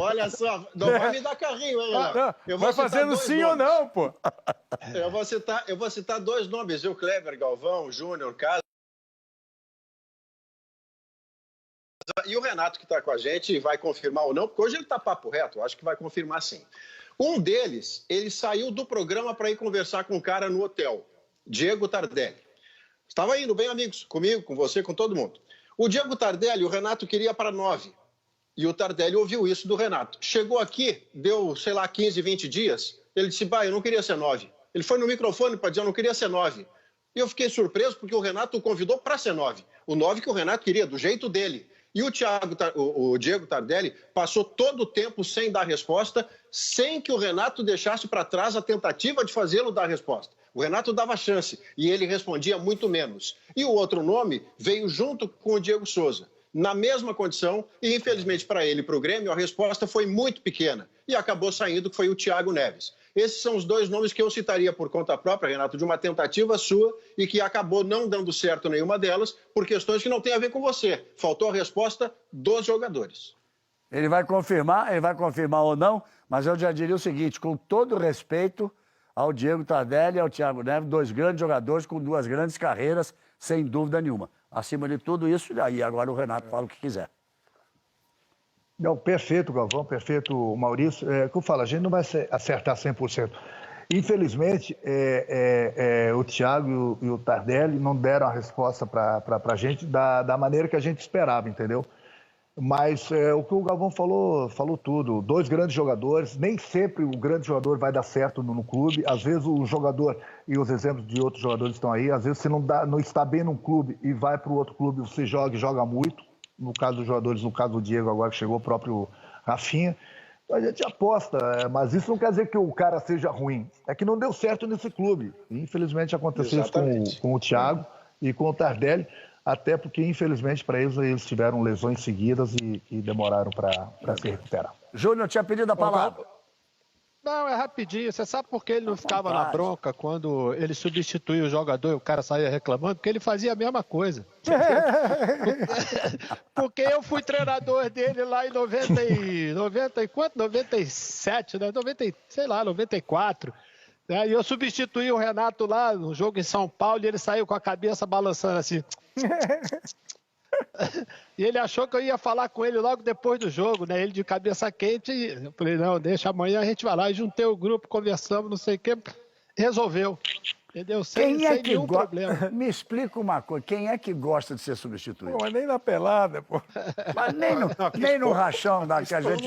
Olha só, não vai me dar carrinho, hein, Renato? Vai fazendo sim nomes. Ou não, pô. Eu vou citar 2 nomes, o Kleber, Galvão, Júnior, Casa. E o Renato, que está com a gente, vai confirmar ou não, porque hoje ele está papo reto, eu acho que vai confirmar sim. Um deles, ele saiu do programa para ir conversar com um cara no hotel, Diego Tardelli. Estava indo bem, amigos, comigo, com você, com todo mundo. O Diego Tardelli, o Renato queria para 9. E o Tardelli ouviu isso do Renato. Chegou aqui, deu, 15, 20 dias, ele disse, eu não queria ser 9. Ele foi no microfone para dizer, eu não queria ser 9. E eu fiquei surpreso porque o Renato o convidou para ser 9. O 9 que o Renato queria, do jeito dele. E o Diego Tardelli passou todo o tempo sem dar resposta, sem que o Renato deixasse para trás a tentativa de fazê-lo dar resposta. O Renato dava chance e ele respondia muito menos. E o outro nome veio junto com o Diego Souza, na mesma condição, e infelizmente para ele e para o Grêmio a resposta foi muito pequena. E acabou saindo, que foi o Thiago Neves. Esses são os 2 nomes que eu citaria por conta própria, Renato, de uma tentativa sua e que acabou não dando certo nenhuma delas por questões que não têm a ver com você. Faltou a resposta dos jogadores. Ele vai confirmar ou não, mas eu já diria o seguinte, com todo respeito ao Diego Tardelli e ao Thiago Neves, 2 grandes jogadores com 2 grandes carreiras, sem dúvida nenhuma. Acima de tudo isso, aí agora o Renato fala o que quiser. Não, perfeito, Galvão, perfeito, Maurício. Que eu falo, a gente não vai acertar 100%. Infelizmente, o Thiago e o Tardelli não deram a resposta para a gente da maneira que a gente esperava, entendeu? Mas o que o Galvão falou tudo. 2 grandes jogadores, nem sempre o grande jogador vai dar certo no clube. Às vezes o jogador, e os exemplos de outros jogadores estão aí, às vezes você não está bem num clube e vai para o outro clube, você joga e joga muito. No caso dos jogadores, no caso do Diego, agora que chegou o próprio Rafinha. A gente aposta, mas isso não quer dizer que o cara seja ruim. É que não deu certo nesse clube. Infelizmente aconteceu isso com o Thiago e com o Tardelli, até porque, infelizmente, para eles tiveram lesões seguidas e demoraram para se recuperar. Júnior tinha pedido a palavra. Não, é rapidinho. Você sabe por que ele não ficava na bronca quando ele substituía o jogador e o cara saía reclamando? Porque ele fazia a mesma coisa. Porque eu fui treinador dele lá em 97, né? 94. Né? E eu substituí o Renato lá no jogo em São Paulo e ele saiu com a cabeça balançando assim. E ele achou que eu ia falar com ele logo depois do jogo, né? Ele de cabeça quente. E eu falei, não, deixa, amanhã a gente vai lá. E juntei o grupo, conversamos, não sei o quê. Resolveu. Entendeu? Sem nenhum problema. Me explica uma coisa. Quem é que gosta de ser substituído? Pô, mas nem na pelada, pô. Mas nem no rachão da que a gente...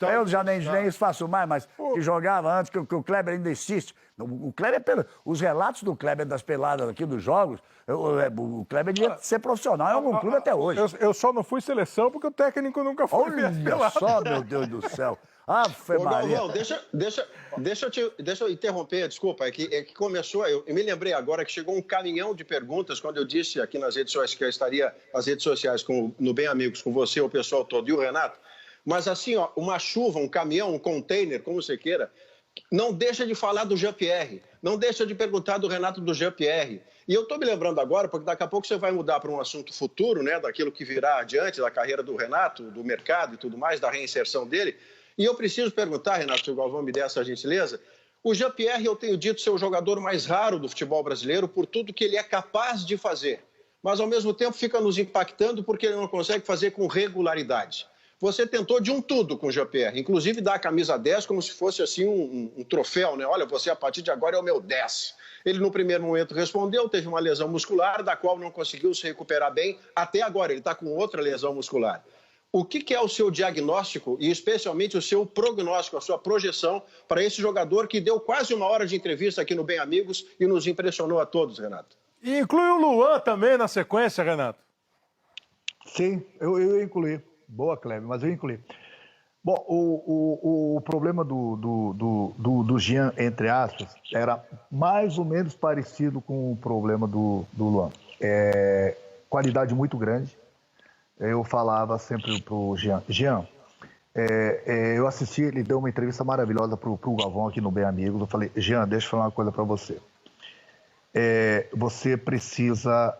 Eu já nem isso faço mais, mas que jogava antes, que o Kleber ainda insiste. O Kleber, os relatos do Kleber das peladas aqui dos jogos, o Kleber devia ser profissional em algum clube até hoje. Eu só não fui seleção porque o técnico nunca foi. Olha só, meu Deus do céu. Ave Maria. Galvão, deixa eu interromper, desculpa, é que começou, eu me lembrei agora que chegou um caminhão de perguntas quando eu disse aqui nas redes sociais que eu estaria nas redes sociais no Bem Amigos com você, o pessoal todo e o Renato, mas assim, ó, uma chuva, um caminhão, um container, como você queira, não deixa de falar do Jean-Pierre, não deixa de perguntar do Renato do Jean-Pierre. E eu estou me lembrando agora, porque daqui a pouco você vai mudar para um assunto futuro, né, daquilo que virá adiante, da carreira do Renato, do mercado e tudo mais, da reinserção dele. E eu preciso perguntar, Renato, se o Galvão me der essa gentileza, o Jean-Pierre, eu tenho dito, ser o jogador mais raro do futebol brasileiro por tudo que ele é capaz de fazer. Mas, ao mesmo tempo, fica nos impactando porque ele não consegue fazer com regularidade. Você tentou de um tudo com o Jean-Pierre, inclusive dar a camisa 10 como se fosse assim um troféu, né? Olha, você a partir de agora é o meu 10. Ele, no primeiro momento, respondeu, teve uma lesão muscular, da qual não conseguiu se recuperar bem. Até agora, ele está com outra lesão muscular. O que é o seu diagnóstico e, especialmente, o seu prognóstico, a sua projeção para esse jogador que deu quase uma hora de entrevista aqui no Bem Amigos e nos impressionou a todos, Renato? E inclui o Luan também na sequência, Renato? Sim, eu incluí. Boa, Kleber, mas eu incluí. Bom, o problema do Jean, entre aspas, era mais ou menos parecido com o problema do Luan. Qualidade muito grande. Eu falava sempre pro Jean, eu assisti, ele deu uma entrevista maravilhosa pro Galvão aqui no Bem Amigos. Eu falei, Jean, deixa eu falar uma coisa para você. Você precisa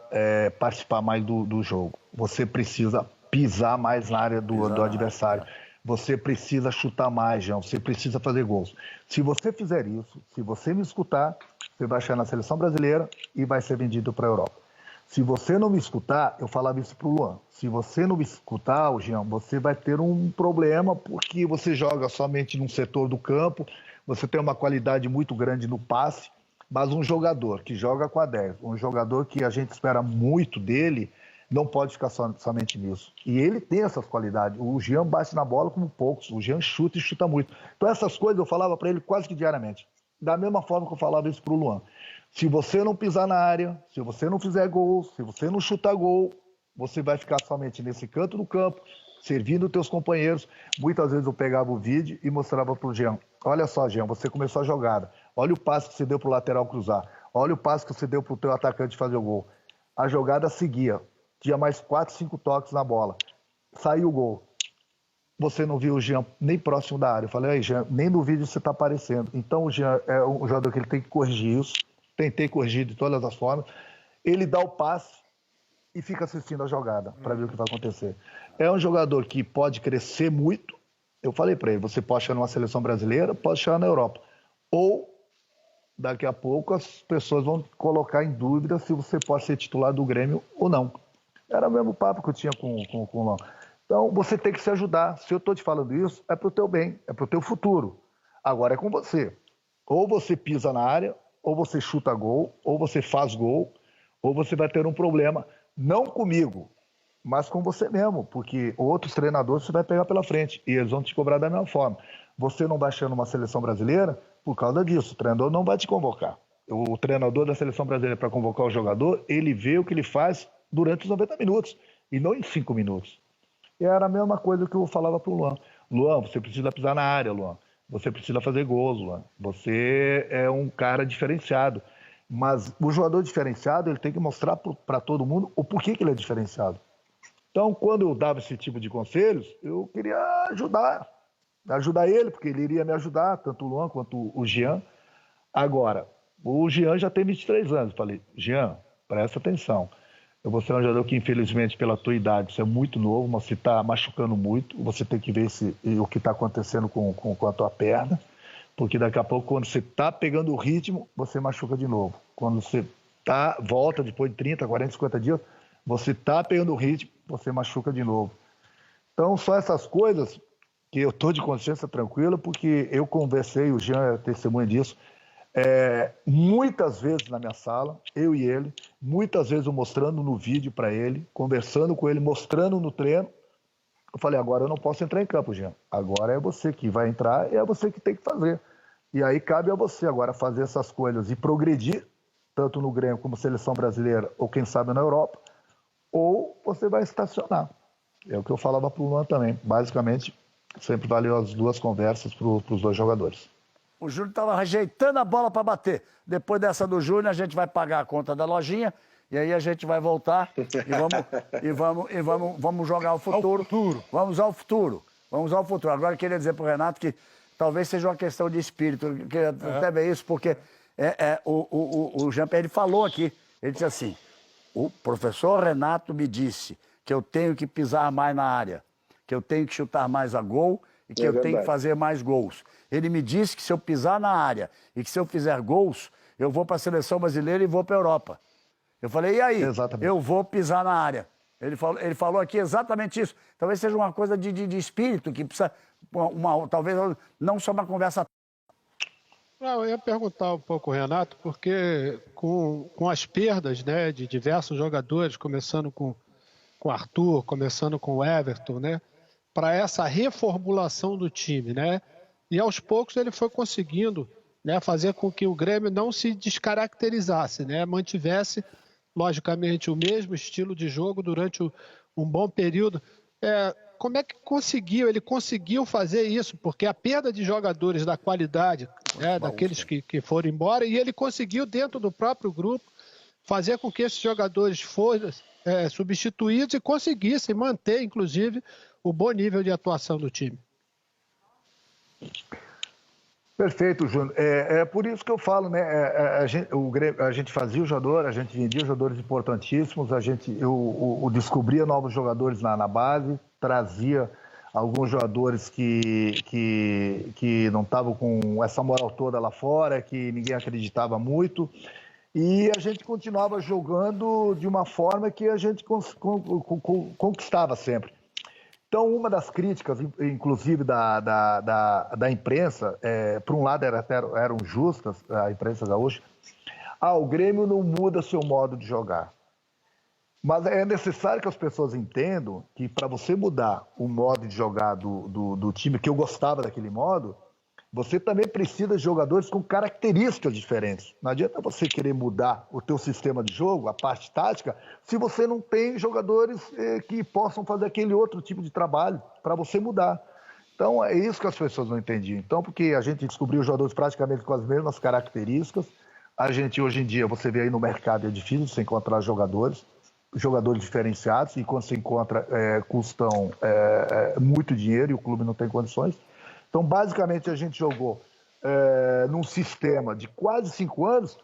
participar mais do jogo. Você precisa pisar mais na área do adversário. Você precisa chutar mais, Jean. Você precisa fazer gols. Se você fizer isso, se você me escutar, você vai chegar na seleção brasileira e vai ser vendido para a Europa. Se você não me escutar, eu falava isso pro Luan, se você não me escutar, Jean, você vai ter um problema porque você joga somente num setor do campo, você tem uma qualidade muito grande no passe, mas um jogador que joga com a 10, um jogador que a gente espera muito dele, não pode ficar somente nisso. E ele tem essas qualidades. O Jean bate na bola como poucos, o Jean chuta e chuta muito. Então essas coisas eu falava para ele quase que diariamente. Da mesma forma que eu falava isso pro Luan. Se você não pisar na área, se você não fizer gol, se você não chutar gol, você vai ficar somente nesse canto do campo, servindo os teus companheiros. Muitas vezes eu pegava o vídeo e mostrava pro Jean. Olha só, Jean, você começou a jogada. Olha o passe que você deu pro lateral cruzar. Olha o passe que você deu pro teu atacante fazer o gol. A jogada seguia. Tinha mais 4, 5 toques na bola. Saiu o gol. Você não viu o Jean nem próximo da área. Eu falei, aí, Jean, nem no vídeo você está aparecendo. Então o Jean é um jogador que ele tem que corrigir isso. Tentei corrigir de todas as formas. Ele dá o passe e fica assistindo a jogada para ver o que vai acontecer. É um jogador que pode crescer muito. Eu falei para ele, você pode chegar numa seleção brasileira, pode chegar na Europa. Ou, daqui a pouco, as pessoas vão colocar em dúvida se você pode ser titular do Grêmio ou não. Era o mesmo papo que eu tinha com o Lão. Então, você tem que se ajudar. Se eu estou te falando isso, é para o teu bem, é para o teu futuro. Agora é com você. Ou você pisa na área, ou você chuta gol, ou você faz gol, ou você vai ter um problema, não comigo, mas com você mesmo, porque outros treinadores você vai pegar pela frente e eles vão te cobrar da mesma forma. Você não vai chegar numa seleção brasileira por causa disso, o treinador não vai te convocar. O treinador da seleção brasileira, para convocar o jogador, ele vê o que ele faz durante os 90 minutos e não em 5 minutos. E era a mesma coisa que eu falava para o Luan. Luan, você precisa pisar na área, Luan. Você precisa fazer gols, Luan. Você é um cara diferenciado. Mas o jogador diferenciado, ele tem que mostrar para todo mundo o porquê que ele é diferenciado. Então, quando eu dava esse tipo de conselhos, eu queria ajudar ele, porque ele iria me ajudar, tanto o Luan quanto o Jean. Agora, o Jean já tem 23 anos. Falei, Jean, presta atenção. Eu vou ser um jogador que, infelizmente, pela tua idade, você é muito novo, mas você está machucando muito. Você tem que ver o que está acontecendo com a tua perna. Porque daqui a pouco, quando você está pegando o ritmo, você machuca de novo. Quando você volta depois de 30, 40, 50 dias, você está pegando o ritmo, você machuca de novo. Então, são essas coisas que eu estou de consciência tranquila, porque eu conversei, o Jean é testemunha disso, muitas vezes na minha sala, eu e ele, muitas vezes eu mostrando no vídeo para ele, conversando com ele, mostrando no treino. Eu falei, agora eu não posso entrar em campo, Jean. Agora é você que vai entrar e é você que tem que fazer. E aí cabe a você agora fazer essas coisas e progredir, tanto no Grêmio como seleção brasileira, ou quem sabe na Europa, ou você vai estacionar. É o que eu falava para o Luan também. Basicamente, sempre valeu as duas conversas para os dois jogadores. O Júnior estava rejeitando a bola para bater. Depois dessa do Júnior, a gente vai pagar a conta da lojinha e aí a gente vai voltar e vamos jogar o futuro. Vamos ao futuro. Vamos ao futuro. Agora eu queria dizer para o Renato que talvez seja uma questão de espírito. Eu queria até ver isso, porque o Jean-Pierre falou aqui. Ele disse assim, o professor Renato me disse que eu tenho que pisar mais na área, que eu tenho que chutar mais a gol e que eu tenho que fazer mais gols. Ele me disse que se eu pisar na área e que se eu fizer gols, eu vou para a seleção brasileira e vou para a Europa. Eu falei, e aí? Exatamente. Eu vou pisar na área. Ele falou aqui exatamente isso. Talvez seja uma coisa de espírito, que precisa, talvez não só uma conversa. Não, eu ia perguntar um pouco, Renato, porque com as perdas, né, de diversos jogadores, começando com o Arthur, começando com o Everton, né, para essa reformulação do time, né, e aos poucos ele foi conseguindo, né, fazer com que o Grêmio não se descaracterizasse, né, mantivesse, logicamente, o mesmo estilo de jogo durante um bom período. Como é que ele conseguiu fazer isso? Porque a perda de jogadores da qualidade, né, daqueles que foram embora, e ele conseguiu, dentro do próprio grupo, fazer com que esses jogadores fossem substituídos e conseguissem manter, inclusive, o bom nível de atuação do time. Perfeito, Júnior. É por isso que eu falo, né? A gente fazia o jogador, a gente vendia jogadores importantíssimos, eu descobria novos jogadores na base, trazia alguns jogadores que não estavam com essa moral toda lá fora, que ninguém acreditava muito, e a gente continuava jogando de uma forma que a gente conquistava sempre. Então, uma das críticas, inclusive da imprensa, por um lado eram justas, a imprensa gaúcha, o Grêmio não muda seu modo de jogar. Mas é necessário que as pessoas entendam que para você mudar o modo de jogar do time, que eu gostava daquele modo, você também precisa de jogadores com características diferentes. Não adianta você querer mudar o teu sistema de jogo, a parte tática, se você não tem jogadores que possam fazer aquele outro tipo de trabalho para você mudar. Então, é isso que as pessoas não entendiam. Então, porque a gente descobriu jogadores praticamente com as mesmas características, a gente, hoje em dia, você vê aí no mercado, é difícil você encontrar jogadores diferenciados, e quando se encontra, custam muito dinheiro e o clube não tem condições. Então, basicamente, a gente jogou num sistema de quase 5 anos,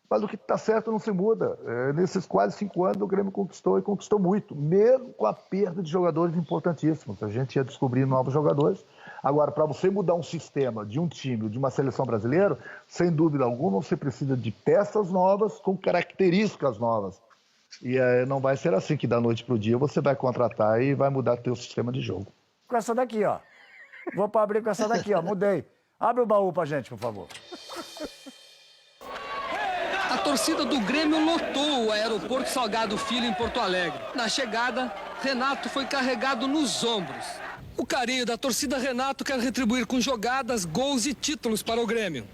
mas o que está certo não se muda. Nesses quase 5 anos, o Grêmio conquistou e conquistou muito, mesmo com a perda de jogadores importantíssimos. A gente ia descobrindo novos jogadores. Agora, para você mudar um sistema de um time, de uma seleção brasileira, sem dúvida alguma, você precisa de peças novas com características novas. E não vai ser assim que da noite para o dia você vai contratar e vai mudar teu sistema de jogo. Com essa daqui, ó. Vou para abrir com essa daqui, ó. Mudei. Abre o baú pra gente, por favor. A torcida do Grêmio lotou o aeroporto Salgado Filho em Porto Alegre. Na chegada, Renato foi carregado nos ombros. O carinho da torcida Renato quer retribuir com jogadas, gols e títulos para o Grêmio.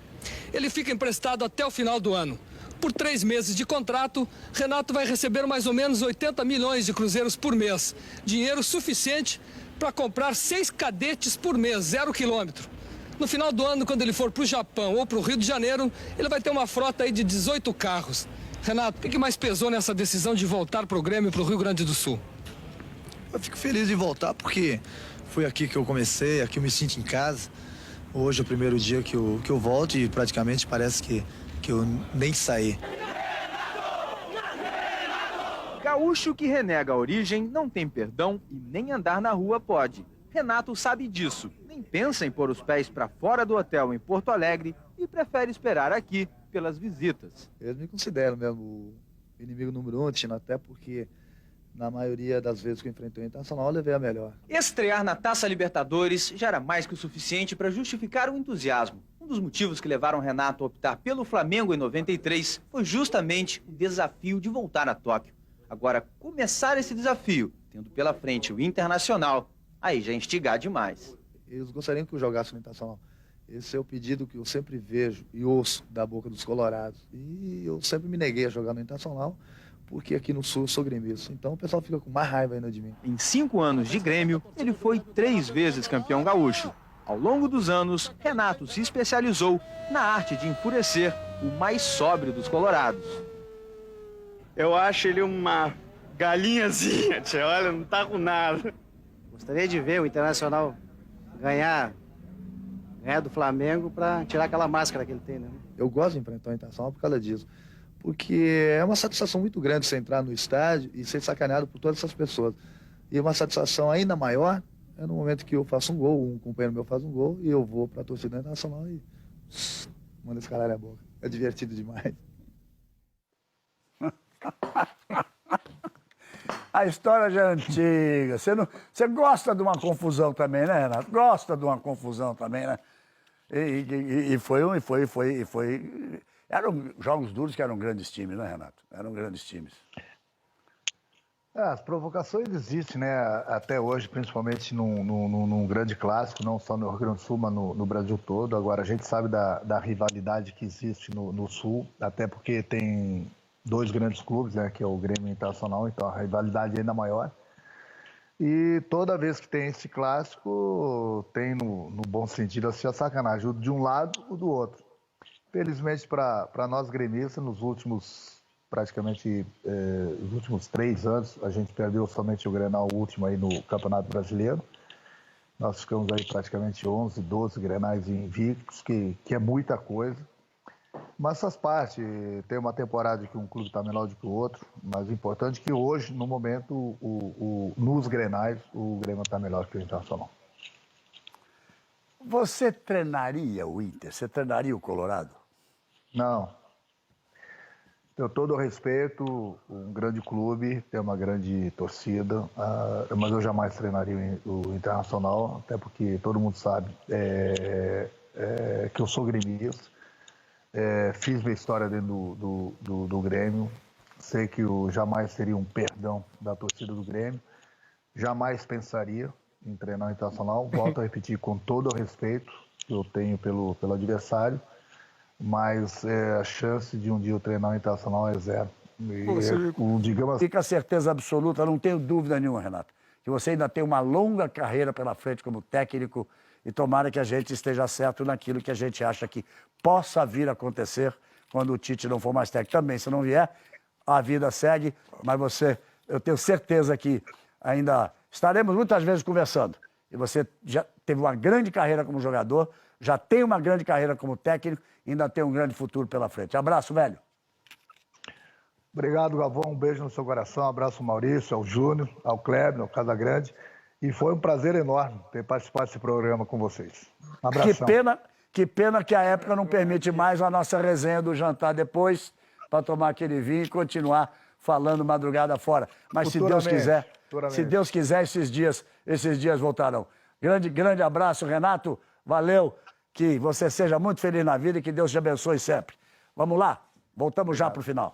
Ele fica emprestado até o final do ano. Por 3 meses de contrato, Renato vai receber mais ou menos 80 milhões de cruzeiros por mês. Dinheiro suficiente para comprar 6 cadetes por mês, 0 quilômetro. No final do ano, quando ele for para o Japão ou para o Rio de Janeiro, ele vai ter uma frota aí de 18 carros. Renato, o que mais pesou nessa decisão de voltar para o Grêmio e para o Rio Grande do Sul? Eu fico feliz de voltar porque foi aqui que eu comecei, aqui eu me sinto em casa. Hoje é o primeiro dia que eu volto e praticamente parece que eu nem saí. Gaúcho que renega a origem não tem perdão e nem andar na rua pode. Renato sabe disso, nem pensa em pôr os pés para fora do hotel em Porto Alegre e prefere esperar aqui pelas visitas. Eu me considero mesmo o inimigo número 1, Tino, até porque na maioria das vezes que eu enfrentei o Internacional eu levei a melhor. Estrear na Taça Libertadores já era mais que o suficiente para justificar o entusiasmo. Um dos motivos que levaram Renato a optar pelo Flamengo em 93 foi justamente o desafio de voltar a Tóquio. Agora, começar esse desafio, tendo pela frente o Internacional, aí já é instigar demais. Eles gostariam que eu jogasse no Internacional. Esse é o pedido que eu sempre vejo e ouço da boca dos colorados. E eu sempre me neguei a jogar no Internacional, porque aqui no Sul eu sou gremista. Então o pessoal fica com mais raiva ainda de mim. Em 5 anos de Grêmio, ele foi 3 vezes campeão gaúcho. Ao longo dos anos, Renato se especializou na arte de enfurecer o mais sóbrio dos colorados. Eu acho ele uma galinhazinha, tia. Olha, não tá com nada. Gostaria de ver o Internacional ganhar do Flamengo para tirar aquela máscara que ele tem, né? Eu gosto de enfrentar o Internacional por causa disso. Porque é uma satisfação muito grande você entrar no estádio e ser sacaneado por todas essas pessoas. E uma satisfação ainda maior é no momento que eu faço um gol, um companheiro meu faz um gol e eu vou para a torcida internacional e manda esse caralho a boca. É divertido demais. A história já é antiga. Você gosta de uma confusão também, né, Renato? Gosta de uma confusão também, né? Eram jogos duros que eram grandes times, né, Renato? Eram grandes times. As provocações existem, né? Até hoje, principalmente num grande clássico, não só no Rio Grande do Sul, mas no Brasil todo. Agora, a gente sabe da rivalidade que existe no Sul, até porque tem 2 grandes clubes, né, que é o Grêmio e o Internacional, então a rivalidade é ainda maior. E toda vez que tem esse clássico, tem no bom sentido assim, a sacanagem, de um lado ou do outro. Felizmente para nós gremistas, nos últimos, praticamente, os últimos 3 anos, a gente perdeu somente o Grenal último aí no Campeonato Brasileiro. Nós ficamos aí praticamente 11, 12 Grenais invictos, que é muita coisa. Mas faz parte, tem uma temporada que um clube está melhor do que o outro, mas o importante é que hoje, no momento, nos Grenais, o Grêmio está melhor que o Internacional. Você treinaria o Inter? Você treinaria o Colorado? Não. Tenho todo o respeito, um grande clube, tem uma grande torcida, mas eu jamais treinaria o Internacional, até porque todo mundo sabe que eu sou gremista. Fiz minha história dentro do Grêmio, sei que eu jamais teria um perdão da torcida do Grêmio, jamais pensaria em treinar o Internacional, volto a repetir com todo o respeito que eu tenho pelo adversário, mas a chance de um dia eu treinar o Internacional é zero. Digamos... Fica a certeza absoluta, não tenho dúvida nenhuma, Renato, que você ainda tem uma longa carreira pela frente como técnico. E tomara que a gente esteja certo naquilo que a gente acha que possa vir a acontecer quando o Tite não for mais técnico. Também, se não vier, a vida segue, mas eu tenho certeza que ainda estaremos muitas vezes conversando. E você já teve uma grande carreira como jogador, já tem uma grande carreira como técnico, e ainda tem um grande futuro pela frente. Abraço, velho. Obrigado, Galvão. Um beijo no seu coração. Um abraço ao Maurício, ao Júnior, ao Kleber, ao Casagrande. E foi um prazer enorme ter participado desse programa com vocês. Um abração. Que pena que a época não permite mais a nossa resenha do jantar depois, para tomar aquele vinho e continuar falando madrugada fora. Mas se Deus quiser, esses dias voltarão. Grande abraço, Renato. Valeu. Que você seja muito feliz na vida e que Deus te abençoe sempre. Vamos lá? Voltamos já para o final.